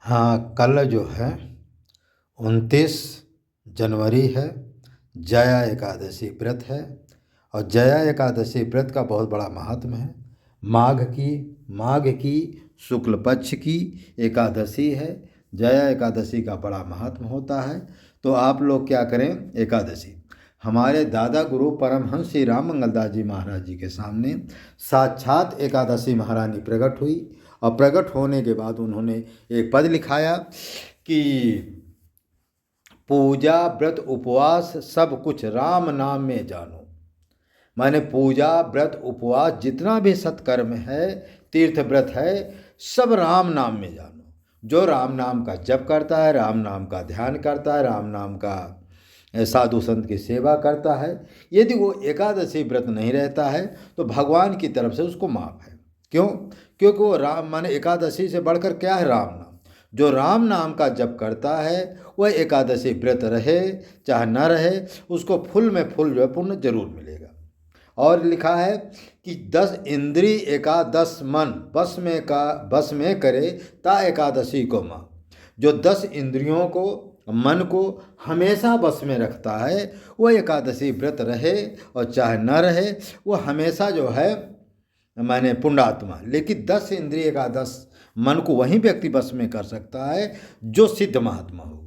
हाँ, कल जो है 29 जनवरी है। जया एकादशी व्रत है और जया एकादशी व्रत का बहुत बड़ा महात्म है। माघ की शुक्ल पक्ष की एकादशी है। जया एकादशी का बड़ा महात्म होता है। तो आप लोग क्या करें, एकादशी हमारे दादा गुरु परमहंस श्री राम मंगलदास जी महाराज जी के सामने साक्षात एकादशी महारानी प्रकट हुई और प्रकट होने के बाद उन्होंने एक पद लिखाया कि पूजा व्रत उपवास सब कुछ राम नाम में जानो। माने पूजा व्रत उपवास जितना भी सत्कर्म है, तीर्थ व्रत है, सब राम नाम में जानो। जो राम नाम का जप करता है, राम नाम का ध्यान करता है, राम नाम का साधु संत की सेवा करता है, यदि वो एकादशी व्रत नहीं रहता है तो भगवान की तरफ से उसको माफ है। क्यों? क्योंकि वो राम माने एकादशी से बढ़कर क्या है, राम नाम। जो राम नाम का जप करता है वह एकादशी व्रत रहे चाहे न रहे, उसको फुल में फुल जो है पुण्य जरूर मिलेगा। और लिखा है कि 10 इंद्री एकादश मन बस में करे ता एकादशी को माँ। जो 10 इंद्रियों को, मन को हमेशा बस में रखता है वह एकादशी व्रत रहे और चाहे न रहे, वो हमेशा जो है माने पुण्यात्मा। लेकिन 10 इंद्रिय का 10 मन को वही व्यक्ति बस में कर सकता है जो सिद्ध महात्मा होगा।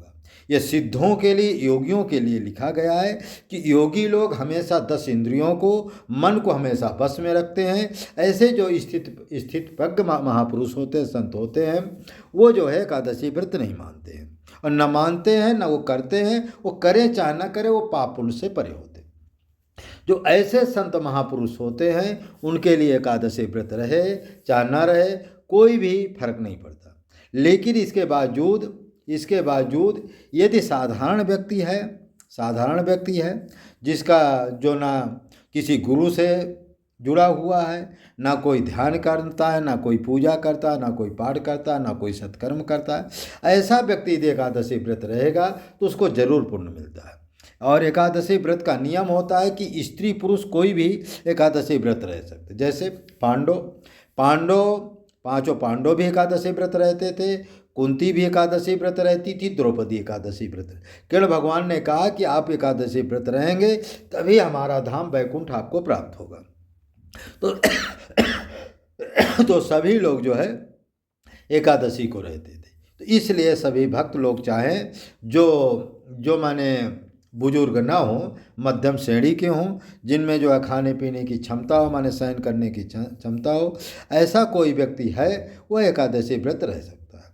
यह सिद्धों के लिए, योगियों के लिए लिखा गया है कि योगी लोग हमेशा 10 इंद्रियों को, मन को हमेशा बस में रखते हैं। ऐसे जो स्थित प्रज्ञ महापुरुष होते हैं, संत होते हैं, वो जो है एकादशी व्रत नहीं मानते हैं और न मानते हैं न वो करते हैं। वो करें चाहे न करें, वो पाप पुण्य से परे होते हैं। जो ऐसे संत महापुरुष होते हैं उनके लिए एकादशी व्रत रहे चाहे न रहे कोई भी फर्क नहीं पड़ता। लेकिन इसके बावजूद यदि साधारण व्यक्ति है जिसका जो ना किसी गुरु से जुड़ा हुआ है, ना कोई ध्यान करता है, ना कोई पूजा करता है, ना कोई पाठ करता है, ना कोई सत्कर्म करता है, ऐसा व्यक्ति यदि एकादशी व्रत रहेगा तो उसको जरूर पुण्य मिलता है। और एकादशी व्रत का नियम होता है कि स्त्री पुरुष कोई भी एकादशी व्रत रह सकते। जैसे पांचों पांडव भी एकादशी व्रत रहते थे, कुंती भी एकादशी व्रत रहती थी, द्रौपदी एकादशी व्रत। केवल भगवान ने कहा कि आप एकादशी व्रत रहेंगे तभी हमारा धाम वैकुंठ आपको प्राप्त होगा। तो सभी लोग जो है एकादशी को रहते थे। तो इसलिए सभी भक्त लोग चाहें जो माने बुजुर्ग ना हो, मध्यम श्रेणी के हों, जिनमें जो है खाने पीने की क्षमता हो, माने सहन करने की क्षमता हो, ऐसा कोई व्यक्ति है वह एकादशी व्रत रह सकता है।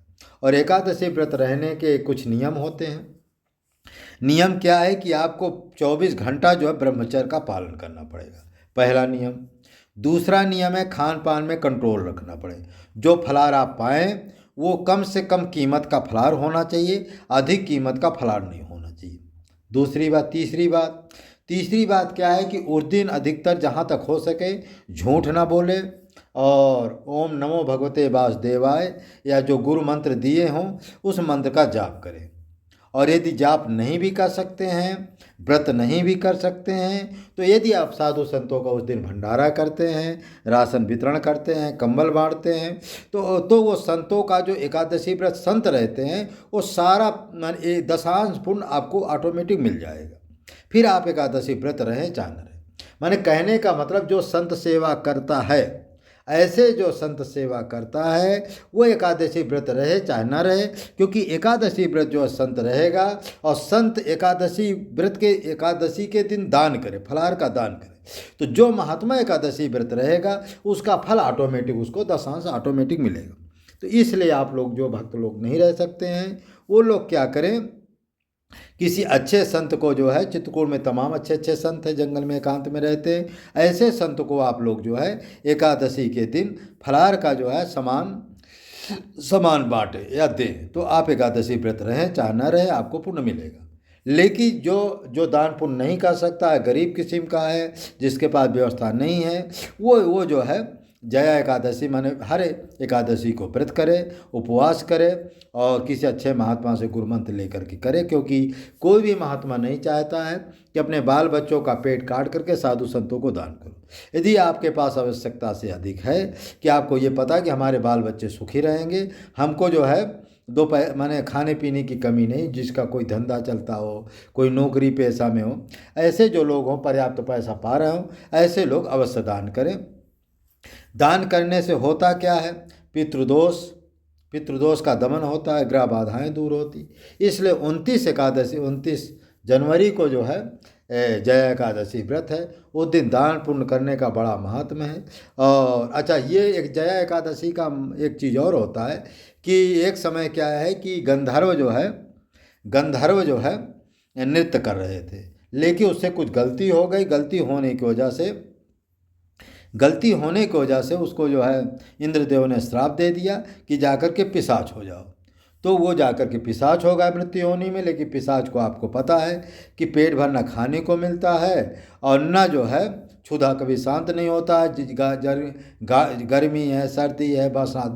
और एकादशी व्रत रहने के कुछ नियम होते हैं। नियम क्या है कि आपको 24 घंटा जो है ब्रह्मचर्य का पालन करना पड़ेगा, पहला नियम। दूसरा नियम है खान पान में कंट्रोल रखना पड़े। जो फलाहार आप पाएँ वो कम से कम कीमत का फलाहार होना चाहिए, अधिक कीमत का फलाहार नहीं होना चाहिए। तीसरी बात क्या है कि उस दिन अधिकतर जहाँ तक हो सके झूठ ना बोले और ओम नमो भगवते वासुदेवाय या जो गुरु मंत्र दिए हों उस मंत्र का जाप करें। और यदि जाप नहीं भी कर सकते हैं, व्रत नहीं भी कर सकते हैं, तो यदि आप साधु संतों का उस दिन भंडारा करते हैं, राशन वितरण करते हैं, कंबल बांटते हैं, तो वो संतों का जो एकादशी व्रत संत रहते हैं वो सारा दशांश पुण्य आपको ऑटोमेटिक मिल जाएगा। फिर आप एकादशी व्रत रहें चाहे न रहें। माने कहने का मतलब जो संत सेवा करता है, ऐसे जो संत सेवा करता है वो एकादशी व्रत रहे चाहे न रहे, क्योंकि एकादशी व्रत जो संत रहेगा और संत एकादशी के दिन दान करे, फलाहार का दान करे, तो जो महात्मा एकादशी व्रत रहेगा उसका फल ऑटोमेटिक, उसको दशांश ऑटोमेटिक मिलेगा। तो इसलिए आप लोग जो भक्त लोग नहीं रह सकते हैं वो लोग क्या करें, किसी अच्छे संत को जो है, चित्रकूट में तमाम अच्छे संत हैं, जंगल में एकांत में रहते हैं, ऐसे संत को आप लोग जो है एकादशी के दिन फलाहार का जो है सामान बांटे या दें, तो आप एकादशी व्रत रहें चाहे न रहे आपको पुण्य मिलेगा। लेकिन जो दान पुण्य नहीं कर सकता है, गरीब किस्म का है, जिसके पास व्यवस्था नहीं है, वो जो है जया एकादशी माने हर एकादशी को व्रत करे, उपवास करे और किसी अच्छे महात्मा से गुरु मंत्र लेकर के करे। क्योंकि कोई भी महात्मा नहीं चाहता है कि अपने बाल बच्चों का पेट काट करके साधु संतों को दान करो। यदि आपके पास आवश्यकता से अधिक है कि आपको ये पता कि हमारे बाल बच्चे सुखी रहेंगे, हमको जो है माने खाने पीने की कमी नहीं, जिसका कोई धंधा चलता हो, कोई नौकरी पेशा में हो, ऐसे जो लोग हों, पर्याप्त पैसा पा रहे हों, ऐसे लोग अवश्य दान करें। दान करने से होता क्या है? पितृदोष पितृदोष का दमन होता है, ग्रह बाधाएं दूर होती। इसलिए 29 एकादशी, 29 जनवरी को जो है जया एकादशी व्रत है। उस दिन दान पुण्य करने का बड़ा महात्म है। और अच्छा, ये एक जया एकादशी का एक चीज़ और होता है कि एक समय क्या है कि गंधर्व जो है नृत्य कर रहे थे, लेकिन उससे कुछ गलती हो गई। गलती होने की वजह से उसको जो है इंद्रदेव ने श्राप दे दिया कि जाकर के पिशाच हो जाओ। तो वो जाकर के पिशाच हो गया मृत्यु योनि में। लेकिन पिशाच को आपको पता है कि पेट भर न खाने को मिलता है और न जो है क्षुधा कभी शांत नहीं होता है। गर्मी है, सर्दी है, बरसात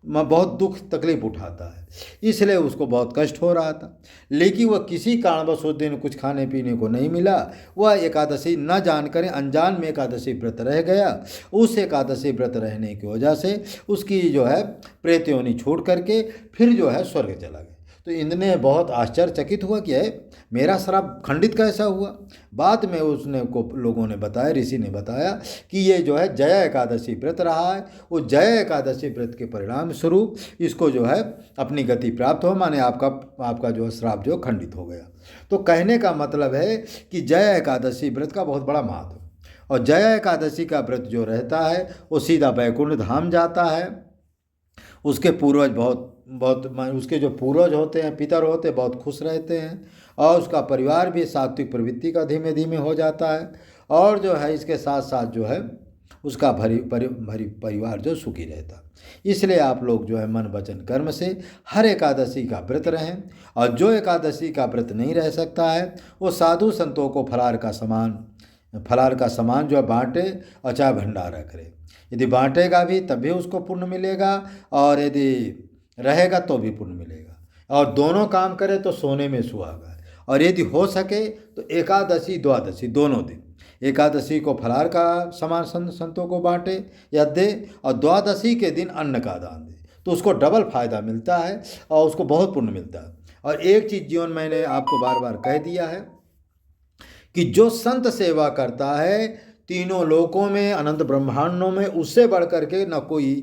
में बहुत दुख तकलीफ उठाता है, इसलिए उसको बहुत कष्ट हो रहा था। लेकिन वह किसी कारणवश उस दिन कुछ खाने पीने को नहीं मिला। वह एकादशी न जान करें अनजान में एकादशी व्रत रह गया। उस एकादशी व्रत रहने की वजह से उसकी जो है प्रेत योनि छोड़ करके फिर जो है स्वर्ग चला गया। तो इंद्र ने बहुत आश्चर्यचकित हुआ कि मेरा श्राप खंडित कैसा हुआ। बाद में उसने को लोगों ने बताया, ऋषि ने बताया कि ये जो है जया एकादशी व्रत रहा है। वो जया एकादशी व्रत के परिणाम स्वरूप इसको जो है अपनी गति प्राप्त हो, माने आपका जो श्राप जो खंडित हो गया। तो कहने का मतलब है कि जया एकादशी व्रत का बहुत बड़ा महत्व है। और जया एकादशी का व्रत जो रहता है वो सीधा वैकुंठ धाम जाता है। उसके पूर्वज बहुत उसके जो पूर्वज होते हैं, पितर होते हैं, बहुत खुश रहते हैं। और उसका परिवार भी सात्विक प्रवृत्ति का धीमे धीमे हो जाता है। और जो है इसके साथ साथ जो है उसका भरी परिवार जो सुखी रहता। इसलिए आप लोग जो है मन वचन कर्म से हर एकादशी का व्रत रहें। और जो एकादशी का व्रत नहीं रह सकता है वो साधु संतों को फलार का सामान जो है बांटे और चाहे भंडारा करे। यदि बांटेगा भी तब भी उसको पुण्य मिलेगा, और यदि रहेगा तो भी पुण्य मिलेगा। और दोनों काम करे तो सोने में सुहागा। और यदि हो सके तो एकादशी द्वादशी दोनों दिन, एकादशी को फलार का सामान संतों को बांटे या दे, और द्वादशी के दिन अन्न का दान दे, तो उसको डबल फायदा मिलता है और उसको बहुत पुण्य मिलता है। और एक चीज़ जीवन मैंने आपको बार बार कह दिया है कि जो संत सेवा करता है तीनों लोकों में, अनंत ब्रह्मांडों में, उससे बढ़ करके न कोई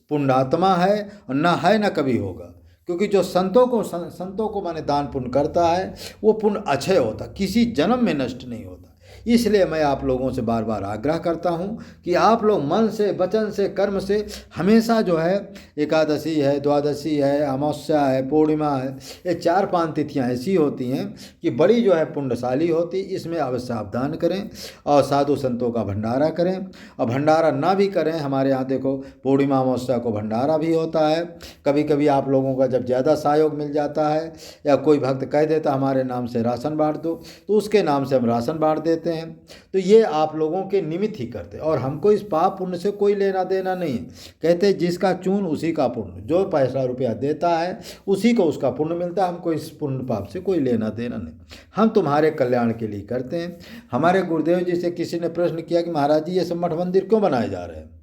पुण्यात्मा है और न है न कभी होगा। क्योंकि जो संतों को माने दान पुण्य करता है वो पुण्य अक्षय होता, किसी जन्म में नष्ट नहीं होता। इसलिए मैं आप लोगों से बार बार आग्रह करता हूँ कि आप लोग मन से, वचन से, कर्म से हमेशा जो है एकादशी है, द्वादशी है, अमावस्या है, पूर्णिमा है, ये 4-5 तिथियाँ ऐसी होती हैं कि बड़ी जो है पुण्यशाली होती। इसमें अवश्य आप दान करें और साधु संतों का भंडारा करें। और भंडारा ना भी करें, हमारे यहाँ देखो पूर्णिमा अमावस्या को भंडारा भी होता है। कभी कभी आप लोगों का जब ज़्यादा सहयोग मिल जाता है या कोई भक्त कह देता हमारे नाम से राशन बांट दो, तो उसके नाम से हम राशन बांट देते हैं। तो ये आप लोगों के निमित्त ही करते, और हमको इस पाप पुण्य से कोई लेना देना नहीं। कहते जिसका चून उसी का पुण्य, जो पैसा रुपया देता है उसी को उसका पुण्य मिलता है। हमको इस पुण्य पाप से कोई लेना देना नहीं, हम तुम्हारे कल्याण के लिए करते हैं। हमारे गुरुदेव जी से किसी ने प्रश्न किया कि महाराज जी ये सब मठ मंदिर क्यों बनाए जा रहे हैं।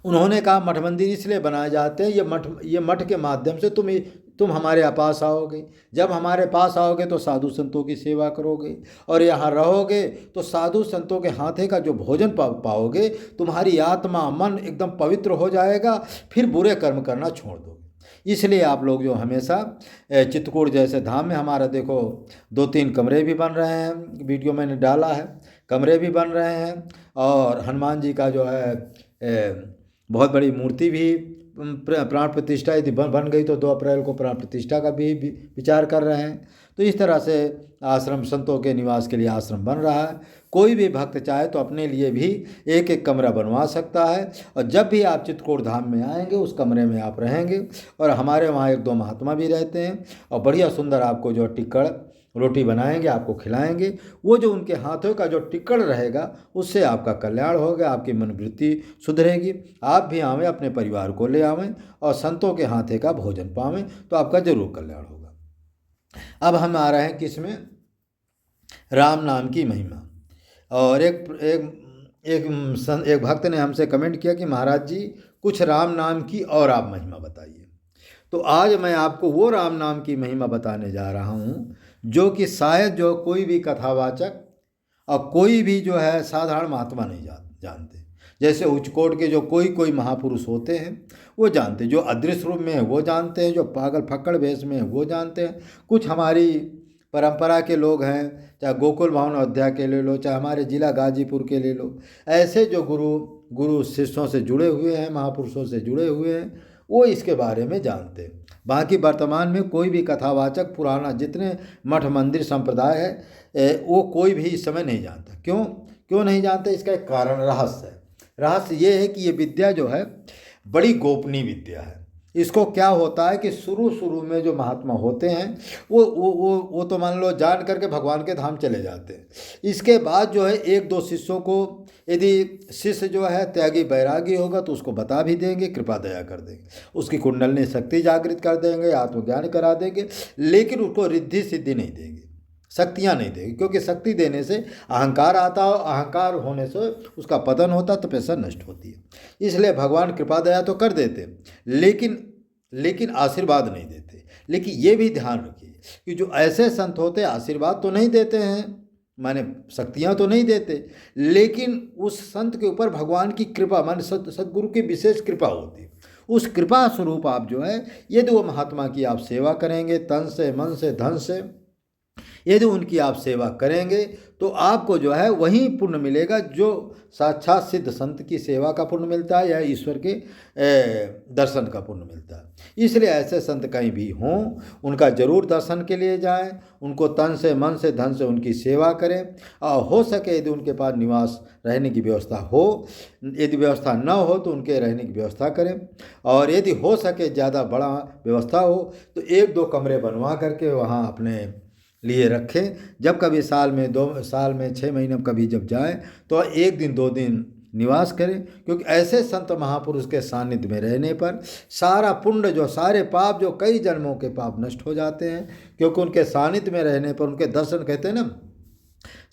उन्होंने कहा मठ मंदिर इसलिए बनाए जाते हैं, ये मठ के माध्यम से तुम हमारे पास आओगे। जब हमारे पास आओगे तो साधु संतों की सेवा करोगे, और यहाँ रहोगे तो साधु संतों के हाथे का जो भोजन पाओगे, तुम्हारी आत्मा मन एकदम पवित्र हो जाएगा, फिर बुरे कर्म करना छोड़ दोगे। इसलिए आप लोग जो हमेशा चित्रकूट जैसे धाम में, हमारा देखो 2-3 कमरे भी बन रहे हैं, वीडियो मैंने डाला है, कमरे भी बन रहे हैं। और हनुमान जी का जो है बहुत बड़ी मूर्ति भी प्राण प्रतिष्ठा यदि बन गई तो 2 अप्रैल को प्राण प्रतिष्ठा का भी विचार कर रहे हैं। तो इस तरह से आश्रम, संतों के निवास के लिए आश्रम बन रहा है। कोई भी भक्त चाहे तो अपने लिए भी एक कमरा बनवा सकता है, और जब भी आप चित्रकूट धाम में आएंगे उस कमरे में आप रहेंगे। और हमारे वहाँ 1-2 महात्मा भी रहते हैं, और बढ़िया सुंदर आपको जो टिक्कड़ रोटी बनाएंगे, आपको खिलाएंगे। वो जो उनके हाथों का जो टिक्कड़ रहेगा उससे आपका कल्याण होगा, आपकी मनोवृत्ति सुधरेगी। आप भी आवें, अपने परिवार को ले आवें और संतों के हाथे का भोजन पावें, तो आपका जरूर कल्याण होगा। अब हम आ रहे हैं किसमें, राम नाम की महिमा। और एक भक्त ने हमसे कमेंट किया कि महाराज जी कुछ राम नाम की और आप महिमा बताइए। तो आज मैं आपको वो राम नाम की महिमा बताने जा रहा हूँ जो कि शायद जो कोई भी कथावाचक और कोई भी जो है साधारण महात्मा नहीं जानते। जैसे उच्चकोट के जो कोई कोई महापुरुष होते हैं वो जानते, जो अदृश्य रूप में है वो जानते हैं, जो पागल फक्कड़ वेश में है वो जानते हैं, कुछ हमारी परंपरा के लोग हैं, चाहे गोकुल भावन अयोध्या के ले लो, चाहे हमारे जिला गाजीपुर के ले लो, ऐसे जो गुरु शिष्यों से जुड़े हुए हैं, महापुरुषों से जुड़े हुए हैं, वो इसके बारे में जानते हैं। बाकी वर्तमान में कोई भी कथावाचक पुराना जितने मठ मंदिर संप्रदाय है वो कोई भी इस समय नहीं जानता। क्यों नहीं जानते? इसका एक कारण रहस्य है। रहस्य ये है कि ये विद्या जो है बड़ी गोपनीय विद्या है। इसको क्या होता है कि शुरू में जो महात्मा होते हैं वो तो मान लो जान करके भगवान के धाम चले जाते हैं। इसके बाद जो है एक दो शिष्यों को, यदि शिष्य जो है त्यागी बैरागी होगा तो उसको बता भी देंगे, कृपा दया कर देंगे, उसकी कुंडलनी शक्ति जागृत कर देंगे, आत्मज्ञान करा देंगे, लेकिन उसको रिद्धि सिद्धि नहीं देंगे, शक्तियाँ नहीं देंगे, क्योंकि शक्ति देने से अहंकार आता हो, अहंकार होने से उसका पतन होता, तपस्या नष्ट होती है। इसलिए भगवान कृपा दया तो कर देते लेकिन आशीर्वाद नहीं देते। लेकिन ये भी ध्यान रखिए कि जो ऐसे संत होते आशीर्वाद तो नहीं देते हैं, माने शक्तियाँ तो नहीं देते, लेकिन उस संत के ऊपर भगवान की कृपा माने सदगुरु की विशेष कृपा होती है। उस कृपा स्वरूप आप जो है, यदि वो महात्मा की आप सेवा करेंगे तन से मन से धन से, यदि उनकी आप सेवा करेंगे तो आपको जो है वही पुण्य मिलेगा जो साक्षात सिद्ध संत की सेवा का पुण्य मिलता है या ईश्वर के दर्शन का पुण्य मिलता है। इसलिए ऐसे संत कहीं भी हों उनका जरूर दर्शन के लिए जाएं, उनको तन से मन से धन से उनकी सेवा करें, और हो सके यदि उनके पास निवास रहने की व्यवस्था हो, यदि व्यवस्था न हो तो उनके रहने की व्यवस्था करें, और यदि हो सके ज़्यादा बड़ा व्यवस्था हो तो एक दो कमरे बनवा करके वहाँ अपने लिए रखें। जब कभी साल में 6 महीने में कभी जब जाएं तो 1 दिन 2 दिन निवास करें, क्योंकि ऐसे संत महापुरुष के सानिध्य में रहने पर सारा पुण्य जो सारे पाप जो कई जन्मों के पाप नष्ट हो जाते हैं, क्योंकि उनके सानिध्य में रहने पर उनके दर्शन, कहते हैं ना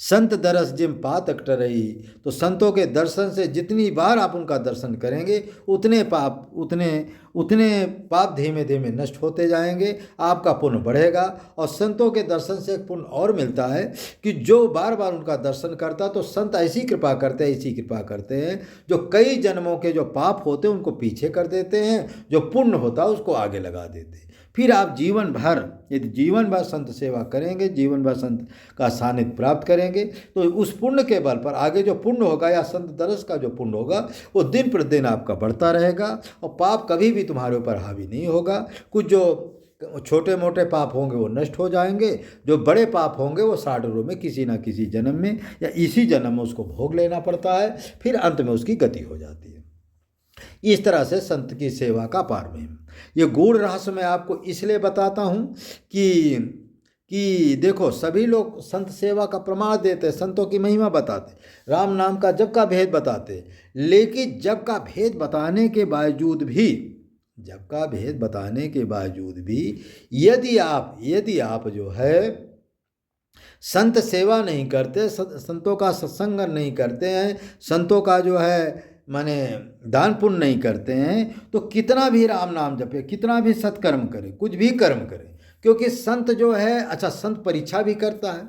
संत दरस जिम पात अकटरई, तो संतों के दर्शन से जितनी बार आप उनका दर्शन करेंगे उतने पाप धीमे धीमे नष्ट होते जाएंगे, आपका पुण्य बढ़ेगा। और संतों के दर्शन से एक पुण्य और मिलता है कि जो बार बार उनका दर्शन करता तो संत ऐसी कृपा करते हैं जो कई जन्मों के जो पाप होते हैं उनको पीछे कर देते हैं, जो पुण्य होता है उसको आगे लगा देते हैं। फिर आप जीवन भर यदि जीवन भर संत सेवा करेंगे, जीवन भर संत का सानिध्य प्राप्त करेंगे, तो उस पुण्य के बल पर आगे जो पुण्य होगा या संत दरस का जो पुण्य होगा वो दिन प्रतिदिन आपका बढ़ता रहेगा, और पाप कभी भी तुम्हारे ऊपर हावी नहीं होगा। कुछ जो छोटे मोटे पाप होंगे वो नष्ट हो जाएंगे, जो बड़े पाप होंगे वो 60 में किसी ना किसी जन्म में या इसी जन्म में उसको भोग लेना पड़ता है, फिर अंत में उसकी गति हो जाती है। इस तरह से संत की सेवा का पार में ये गूढ़ रहस्य मैं आपको इसलिए बताता हूँ कि देखो सभी लोग संत सेवा का प्रमाण देते, संतों की महिमा बताते, राम नाम का जप का भेद बताते, लेकिन जप का भेद बताने के बावजूद भी यदि आप जो है संत सेवा नहीं करते, संतों का सत्संग नहीं करते हैं, संतों का जो है माने दान पुण्य नहीं करते हैं, तो कितना भी राम नाम जपे, कितना भी सत्कर्म करे, कुछ भी कर्म करे, क्योंकि संत जो है, अच्छा संत परीक्षा भी करता है।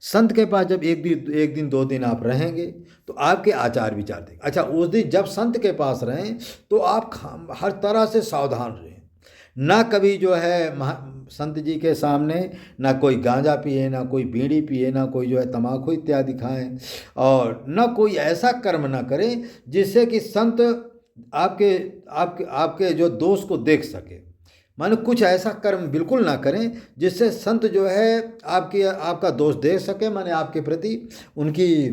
संत के पास जब एक दिन 2 दिन आप रहेंगे तो आपके आचार विचार देखें। अच्छा उस दिन जब संत के पास रहें तो आप हर तरह से सावधान रहें, ना कभी जो है संत जी के सामने ना कोई गांजा पिए, ना कोई बीड़ी पिए, ना कोई जो है तम्बाकू इत्यादि खाएं, और ना कोई ऐसा कर्म ना करें जिससे कि संत आपके जो दोष को देख सके। माने कुछ ऐसा कर्म बिल्कुल ना करें जिससे संत जो है आपका दोष देख सके, माने आपके प्रति उनकी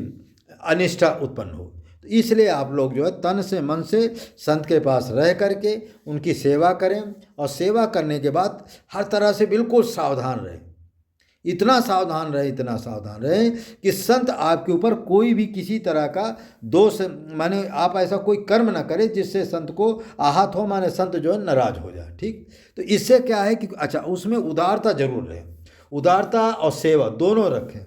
अनिष्टा उत्पन्न हो। तो इसलिए आप लोग जो है तन से मन से संत के पास रह करके उनकी सेवा करें, और सेवा करने के बाद हर तरह से बिल्कुल सावधान रहें, इतना सावधान रहे कि संत आपके ऊपर कोई भी किसी तरह का दोष, माने आप ऐसा कोई कर्म ना करें जिससे संत को आहत हो, माने संत जो है नाराज हो जाए। ठीक, तो इससे क्या है कि अच्छा उसमें उदारता जरूर रहे, उदारता और सेवा दोनों रखें।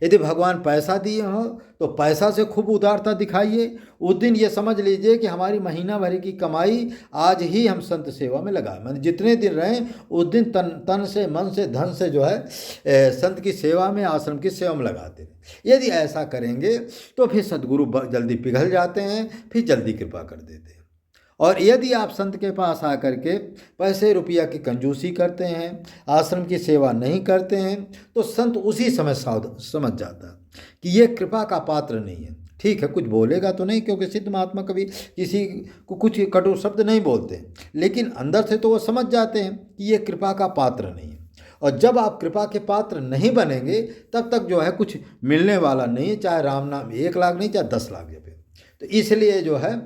यदि भगवान पैसा दिए हो तो पैसा से खूब उदारता दिखाइए। उस दिन ये समझ लीजिए कि हमारी महीना भर की कमाई आज ही हम संत सेवा में लगाए, मतलब जितने दिन रहें उस दिन तन से, मन से, धन से जो है संत की सेवा में, आश्रम की सेवा में लगाते रहे। यदि ऐसा करेंगे तो फिर सद्गुरु जल्दी पिघल जाते हैं, फिर जल्दी कृपा कर देते हैं। और यदि आप संत के पास आकर के पैसे रुपया की कंजूसी करते हैं, आश्रम की सेवा नहीं करते हैं, तो संत उसी समय समझ जाता है कि ये कृपा का पात्र नहीं है। ठीक है, कुछ बोलेगा तो नहीं, क्योंकि सिद्ध महात्मा कभी किसी को कुछ कटु शब्द नहीं बोलते, लेकिन अंदर से तो वो समझ जाते हैं कि ये कृपा का पात्र नहीं है। और जब आप कृपा के पात्र नहीं बनेंगे तब तक जो है कुछ मिलने वाला नहीं है, चाहे राम नाम 1 लाख नहीं, चाहे 10 लाख जपे। तो इसलिए जो है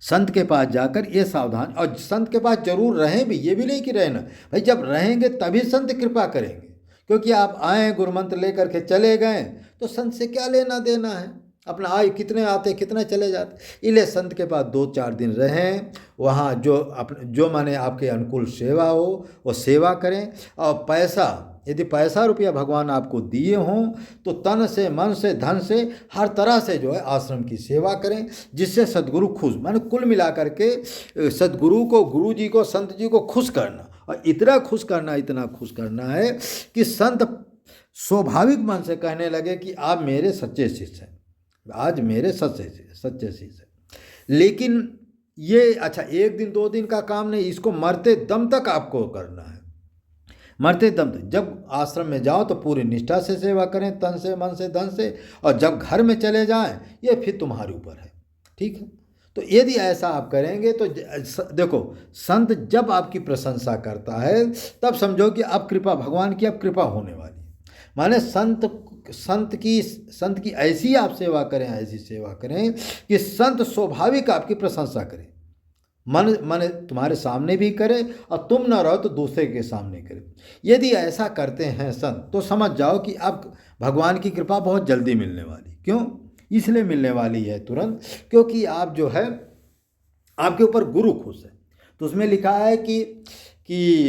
संत के पास जाकर ये सावधान, और संत के पास जरूर रहें भी, ये भी नहीं कि रहना भाई, जब रहेंगे तभी संत कृपा करेंगे। क्योंकि आप आए गुरुमंत्र लेकर के चले गए तो संत से क्या लेना देना है, अपना आए कितने आते कितने चले जाते। इसलिए संत के पास 2-4 दिन रहें, वहाँ जो माने आपके अनुकूल सेवा हो वो सेवा करें। और पैसा, यदि पैसा रुपया भगवान आपको दिए हों तो तन से, मन से, धन से, हर तरह से जो है आश्रम की सेवा करें, जिससे सद्गुरु खुश, माने कुल मिलाकर के सद्गुरु को, गुरु जी को, संत जी को खुश करना। और इतना खुश करना है कि संत स्वाभाविक मन से कहने लगे कि आप मेरे सच्चे शिष्य हैं, आज मेरे सच्चे शिष्य हैं। लेकिन ये अच्छा 1 दिन 2 दिन का काम नहीं, इसको मरते दम तक आपको करना है। मरते दम तक जब आश्रम में जाओ तो पूरी निष्ठा से सेवा करें, तन से, मन से, धन से। और जब घर में चले जाएं ये फिर तुम्हारे ऊपर है, ठीक है। तो यदि ऐसा आप करेंगे तो देखो, संत जब आपकी प्रशंसा करता है तब समझो कि अब कृपा, भगवान की अब कृपा होने वाली है। माने संत की ऐसी आप सेवा करें, ऐसी सेवा करें कि संत स्वाभाविक आपकी प्रशंसा करें, मन तुम्हारे सामने भी करे, और तुम न रहो तो दूसरे के सामने करे। यदि ऐसा करते हैं संत तो समझ जाओ कि अब भगवान की कृपा बहुत जल्दी मिलने वाली। क्यों? इसलिए मिलने वाली है तुरंत, क्योंकि आप जो है आपके ऊपर गुरु खुश है। तो उसमें लिखा है कि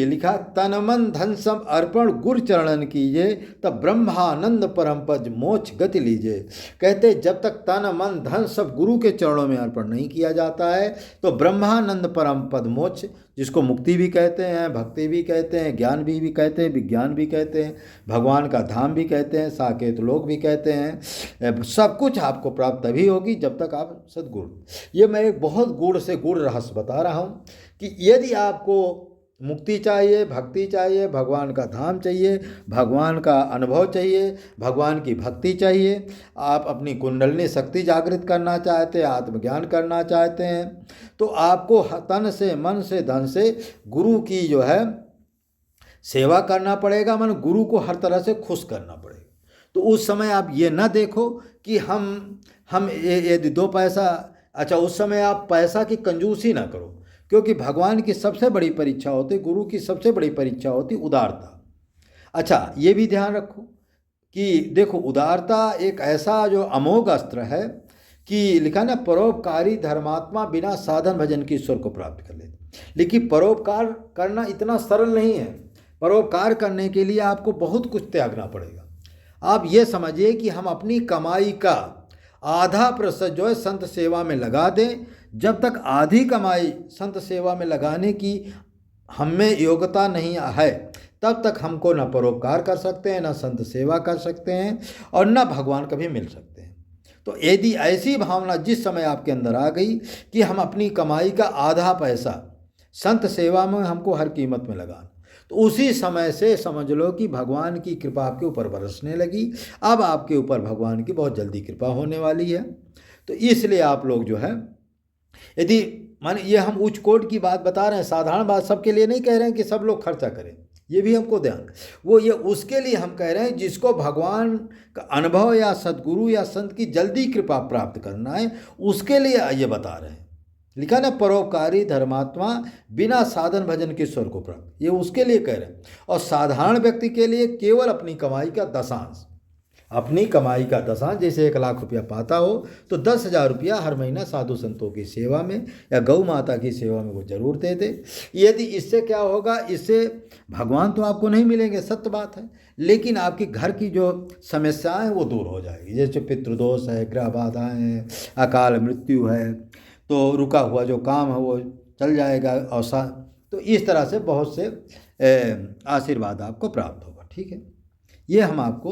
लिखा, तन मन धन सब अर्पण गुरु चरणन कीजिए, तब ब्रह्मानंद परम पद मोक्ष गति लीजिए। कहते जब तक तन मन धन सब गुरु के चरणों में अर्पण नहीं किया जाता है तो ब्रह्मानंद परम पद मोक्ष, जिसको मुक्ति भी कहते हैं, भक्ति भी कहते हैं, ज्ञान भी कहते हैं, विज्ञान भी कहते हैं, भगवान का धाम भी कहते हैं, साकेत लोक भी कहते हैं, सब कुछ आपको प्राप्त तभी होगी जब तक आप सद्गुरु। ये मैं एक बहुत गूढ़ से गूढ़ रहस्य बता रहा हूँ कि यदि आपको मुक्ति चाहिए, भक्ति चाहिए, भगवान का धाम चाहिए, भगवान का अनुभव चाहिए, भगवान की भक्ति चाहिए, आप अपनी कुंडलिनी शक्ति जागृत करना चाहते हैं, आत्मज्ञान करना चाहते हैं, तो आपको तन से, मन से, धन से गुरु की जो है सेवा करना पड़ेगा, मन गुरु को हर तरह से खुश करना पड़ेगा। तो उस समय आप ये ना देखो कि हम यदि 2 पैसा, अच्छा उस समय आप पैसा की कंजूसी ना करो, क्योंकि भगवान की सबसे बड़ी परीक्षा होती, गुरु की सबसे बड़ी परीक्षा होती उदारता। अच्छा ये भी ध्यान रखो कि देखो, उदारता एक ऐसा जो अमोघ अस्त्र है कि लिखा ना, परोपकारी धर्मात्मा बिना साधन भजन की ईश्वर को प्राप्त कर लेते। लेकिन परोपकार करना इतना सरल नहीं है। परोपकार करने के लिए आपको बहुत कुछ त्यागना पड़ेगा। आप ये समझिए कि हम अपनी कमाई का आधा प्रतिशत जो है संत सेवा में लगा दें। जब तक आधी कमाई संत सेवा में लगाने की हम में योग्यता नहीं है तब तक हमको न परोपकार कर सकते हैं, न संत सेवा कर सकते हैं, और न भगवान कभी मिल सकते हैं। तो यदि ऐसी भावना जिस समय आपके अंदर आ गई कि हम अपनी कमाई का आधा पैसा संत सेवा में हमको हर कीमत में लगाना, तो उसी समय से समझ लो कि भगवान की कृपा आपके ऊपर बरसने लगी। अब आपके ऊपर भगवान की बहुत जल्दी कृपा होने वाली है। तो इसलिए आप लोग जो है, यदि मान ये हम उच्च कोट की बात बता रहे हैं, साधारण बात सबके लिए नहीं कह रहे हैं कि सब लोग खर्चा करें, ये भी हमको ध्यान, वो ये उसके लिए हम कह रहे हैं जिसको भगवान का अनुभव या सद्गुरु या संत की जल्दी कृपा प्राप्त करना है, उसके लिए ये बता रहे हैं। लिखा ना, परोपकारी धर्मात्मा बिना साधन भजन के ईश्वर को प्राप्त, ये उसके लिए कह रहे हैं। और साधारण व्यक्ति के लिए केवल अपनी कमाई का 10 अंश, अपनी कमाई का दशांश, जैसे 1 लाख रुपया पाता हो तो 10,000 रुपया हर महीना साधु संतों की सेवा में या गौ माता की सेवा में वो जरूर दे दे। यदि इससे क्या होगा, इससे भगवान तो आपको नहीं मिलेंगे, सत्य बात है, लेकिन आपकी घर की जो समस्याएं वो दूर हो जाएगी। जैसे पितृदोष है, ग्रह बाधाएं हैं, अकाल मृत्यु है, तो रुका हुआ जो काम है वो चल जाएगा, और तो इस तरह से बहुत से आशीर्वाद आपको प्राप्त होगा। ठीक है, ये हम आपको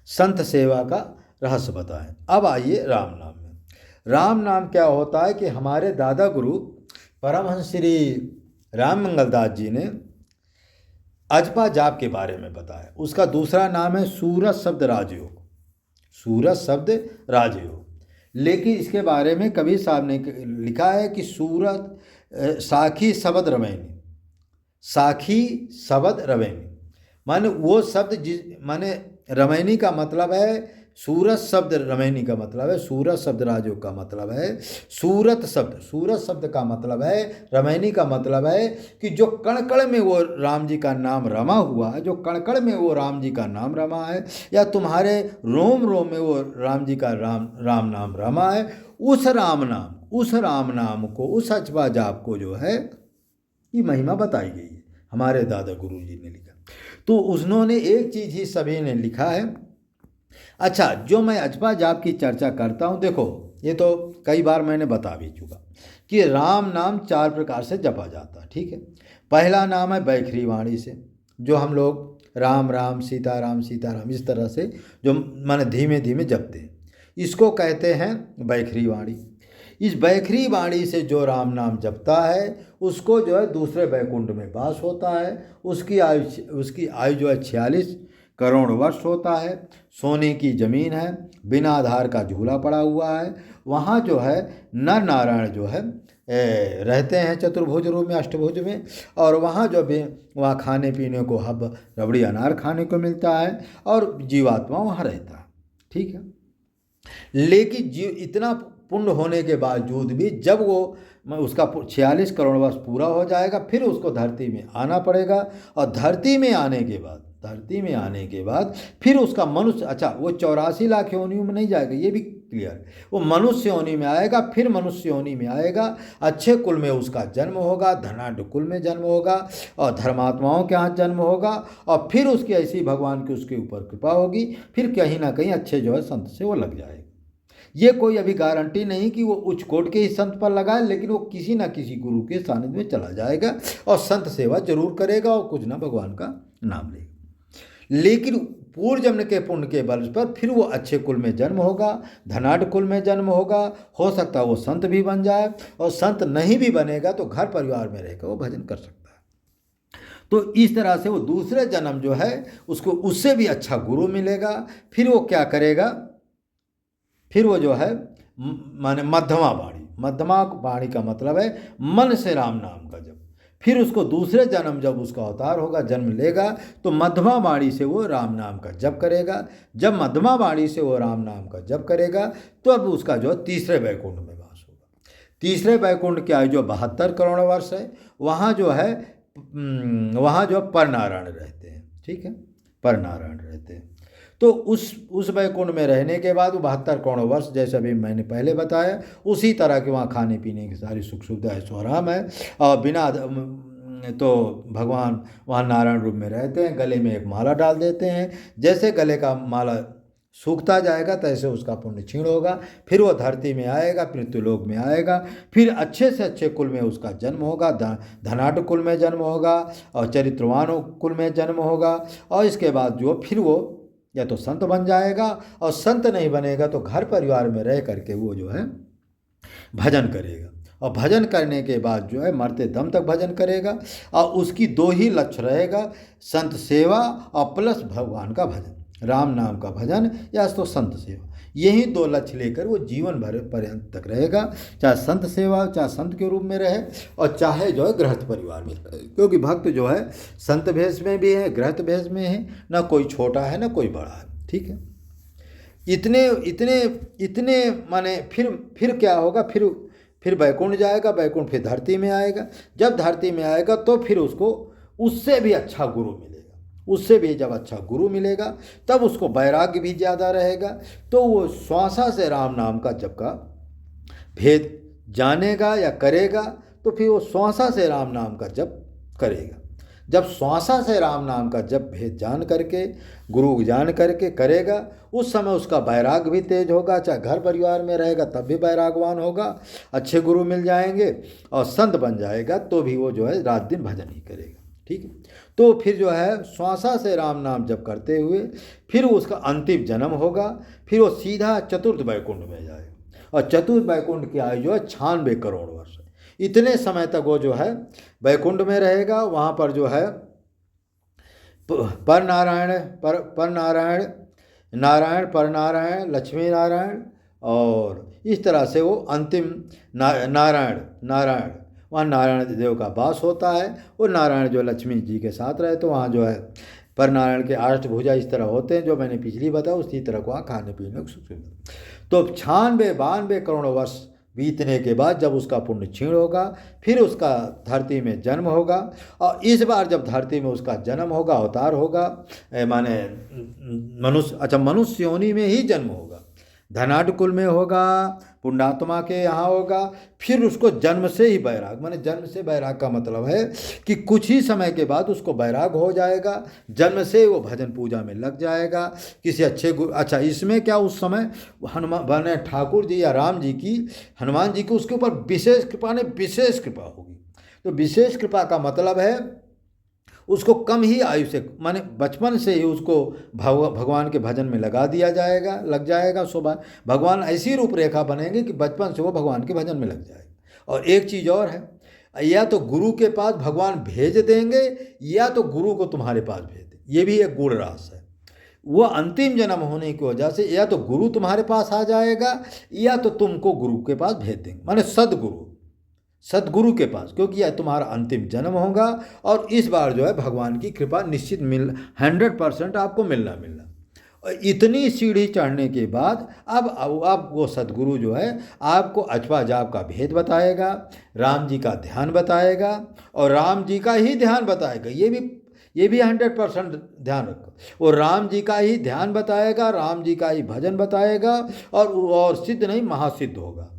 संत सेवा का रहस्य बताएं। अब आइए राम नाम में। राम नाम क्या होता है कि हमारे दादा गुरु परमहंस श्री राम मंगल दास जी ने अजपा जाप के बारे में बताया। उसका दूसरा नाम है सूरत शब्द राजयोग, सूरत शब्द राजयोग। लेकिन इसके बारे में कबीर साहब ने लिखा है कि सूरत साखी शब्द रवैनी, साखी शब्द रवैनी माने वो शब्द माने रमैनी का मतलब है, सूरत शब्द रमैनी का मतलब है, सूरत शब्द राजयोग का मतलब है सूरत शब्द, सूरत शब्द का मतलब है, रमैनी का मतलब है कि जो कण कण में वो राम जी का नाम रमा हुआ है, जो कण कण में वो राम जी का नाम रमा है, या तुम्हारे रोम रोम में वो राम जी का राम नाम रमा है, उस राम नाम को, उस अजपा जाप को जो है ये महिमा बताई गई है, हमारे दादा गुरु जी ने लिखा। तो उन्होंने एक चीज़ ही सभी ने लिखा है। अच्छा, जो मैं अजपा जाप की चर्चा करता हूँ, देखो ये तो कई बार मैंने बता भी चुका कि राम नाम 4 प्रकार से जपा जाता है। ठीक है, पहला नाम है बैखरी वाणी से, जो हम लोग राम राम सीताराम सीताराम इस तरह से जो माने धीमे धीमे जपते हैं, इसको कहते हैं बैखरी वाणी। इस बैखरी वाणी से जो राम नाम जपता है उसको जो है दूसरे बैकुंठ में वास होता है। उसकी आयु जो है 46 करोड़ वर्ष होता है। सोने की जमीन है, बिना आधार का झूला पड़ा हुआ है। वहाँ जो है नर नारायण जो है रहते हैं चतुर्भुज रूप में, अष्टभुज में, और वहाँ जो भी वहाँ खाने पीने को हब रबड़ी अनार खाने को मिलता है और जीवात्मा वहाँ रहता है। ठीक है, लेकिन जीव इतना पुण्य होने के बावजूद भी जब वो उसका 46 करोड़ वर्ष पूरा हो जाएगा फिर उसको धरती में आना पड़ेगा, और धरती में आने के बाद फिर उसका मनुष्य, अच्छा वो 84 लाख योनियों में नहीं जाएगा, ये भी क्लियर, वो मनुष्य योनि में आएगा, फिर मनुष्य योनि में आएगा, अच्छे कुल में उसका जन्म होगा, धनाढ़ कुल में जन्म होगा और धर्मात्माओं के यहाँ जन्म होगा, और फिर उसकी ऐसी भगवान की उसके ऊपर कृपा होगी, फिर कहीं ना कहीं अच्छे जो है संत से वो लग जाएगा। ये कोई अभी गारंटी नहीं कि वो उच्च कोट के ही संत पर लगाए, लेकिन वो किसी ना किसी गुरु के सानिध्य में चला जाएगा और संत सेवा जरूर करेगा और कुछ ना भगवान का नाम लेगा। लेकिन पूर्व जन्म के पुण्य के बल पर फिर वो अच्छे कुल में जन्म होगा, धनाढ़ कुल में जन्म होगा, हो सकता है वो संत भी बन जाए, और संत नहीं भी बनेगा तो घर परिवार में रहकर वो भजन कर सकता है। तो इस तरह से वो दूसरे जन्म जो है उसको उससे भी अच्छा गुरु मिलेगा। फिर वो क्या करेगा, फिर वो जो है माने मध्यमा वाणी का मतलब है मन से राम नाम का जप। फिर उसको दूसरे जन्म जब उसका अवतार होगा, जन्म लेगा, तो मध्यमा वाणी से वो राम नाम का जप करेगा। जब मध्यमा वाणी से वो राम नाम का जप करेगा तो अब उसका जो तीसरे वैकुंठ में वास होगा। तीसरे वैकुंठ की आयु जो 72 करोड़ वर्ष है, वहाँ जो पर नारायण रहते हैं। ठीक है, पर नारायण रहते हैं। तो उस वैकुंठ में रहने के बाद वो 72 करोड़ वर्ष, जैसे अभी मैंने पहले बताया, उसी तरह के वहाँ खाने पीने की सारी सुख सुविधा ऐशोआराम है, और बिना तो भगवान वहाँ नारायण रूप में रहते हैं। गले में एक माला डाल देते हैं, जैसे गले का माला सूखता जाएगा तैसे उसका पुण्य क्षीण होगा। फिर वो धरती में आएगा, पृथ्वीलोक में आएगा, फिर अच्छे से अच्छे कुल में उसका जन्म होगा, धनाढ़ कुल में जन्म होगा और चरित्रवान कुल में जन्म होगा, और इसके बाद जो फिर वो या तो संत बन जाएगा, और संत नहीं बनेगा तो घर परिवार में रह करके वो जो है भजन करेगा, और भजन करने के बाद जो है मरते दम तक भजन करेगा। और उसकी 2 ही लक्ष्य रहेगा, संत सेवा और प्लस भगवान का भजन, राम नाम का भजन या तो संत सेवा। यही 2 लक्ष्य लेकर वो जीवन भर पर्यंत तक रहेगा, चाहे संत सेवा, चाहे संत के रूप में रहे, और चाहे जो है गृहस्थ परिवार में रहे। क्योंकि भक्त जो है संत भेष में भी है, गृहस्थ भेष में है, ना कोई छोटा है ना कोई बड़ा है। ठीक है, इतने माने फिर क्या होगा, फिर बैकुंठ जाएगा, बैकुंठ फिर धरती में आएगा। जब धरती में आएगा तो फिर उसको उससे भी अच्छा गुरु मिलेगा, उससे भी जब अच्छा गुरु मिलेगा तब उसको वैराग्य भी ज़्यादा रहेगा, तो वो श्वासा से राम नाम का जप का भेद जानेगा या करेगा, तो फिर वो श्वासा से राम नाम का जप करेगा। जब श्वासा से राम नाम का जप भेद जान करके, गुरु जान करके करेगा, उस समय उसका वैराग भी तेज होगा। चाहे घर परिवार में रहेगा तब भी वैरागवान होगा, अच्छे गुरु मिल जाएंगे और संत बन जाएगा तो भी वो जो है रात दिन भजन ही करेगा। ठीक है, तो फिर जो है श्वासा से राम नाम जप करते हुए फिर उसका अंतिम जन्म होगा, फिर वो सीधा चतुर्थ वैकुंठ में जाएगा। और चतुर्थ वैकुंठ की आयु जो है 96 करोड़ वर्ष। इतने समय तक वो जो है वैकुंठ में रहेगा। वहाँ पर जो है पर नारायण, नारायण पर नारायण, लक्ष्मी नारायण, और इस तरह से वो अंतिम नारायण वहाँ नारायण देव का वास होता है। वो नारायण जो लक्ष्मी जी के साथ रहे, तो वहाँ जो है पर नारायण के 8 भुजा इस तरह होते हैं जो मैंने पिछली बताया, उसी तरह को वहाँ खाने पीने को सुख। तो 92 करोड़ वर्ष बीतने के बाद जब उसका पुण्य क्षीण होगा, फिर उसका धरती में जन्म होगा। और इस बार जब धरती में उसका जन्म होगा, अवतार होगा, माने मनुष्य योनि में ही जन्म होगा, धनाढ़ कुल में होगा, पुण्यात्मा के यहाँ होगा। फिर उसको जन्म से ही वैराग, माने जन्म से वैराग का मतलब है कि कुछ ही समय के बाद उसको वैराग हो जाएगा, जन्म से वो भजन पूजा में लग जाएगा किसी अच्छे गुरु। अच्छा, इसमें क्या उस समय हनुमान बने ठाकुर जी या राम जी की, हनुमान जी की उसके ऊपर विशेष कृपा ने विशेष कृपा होगी। तो विशेष कृपा का मतलब है उसको कम ही आयु से, माने बचपन से ही उसको भगवान के भजन में लग जाएगा। सो भगवान ऐसी रूपरेखा बनेंगे कि बचपन से वो भगवान के भजन में लग जाएगा। और एक चीज़ और है, या तो गुरु के पास भगवान भेज देंगे या तो गुरु को तुम्हारे पास भेज दें, ये भी एक गुण रास है। वो अंतिम जन्म होने की वजह से या तो गुरु तुम्हारे पास आ जाएगा या तो तुमको गुरु के पास भेज देंगे, माने सदगुरु के पास, क्योंकि यह तुम्हारा अंतिम जन्म होगा। और इस बार जो है भगवान की कृपा निश्चित 100% आपको मिलना। और इतनी सीढ़ी चढ़ने के बाद अब वो सदगुरु जो है आपको अचवा जाप का भेद बताएगा, राम जी का ध्यान बताएगा, और राम जी का ही ध्यान बताएगा। ये भी 100% ध्यान रखो, वो राम जी का ही ध्यान बताएगा, राम जी का ही भजन बताएगा, और सिद्ध नहीं महासिद्ध होगा।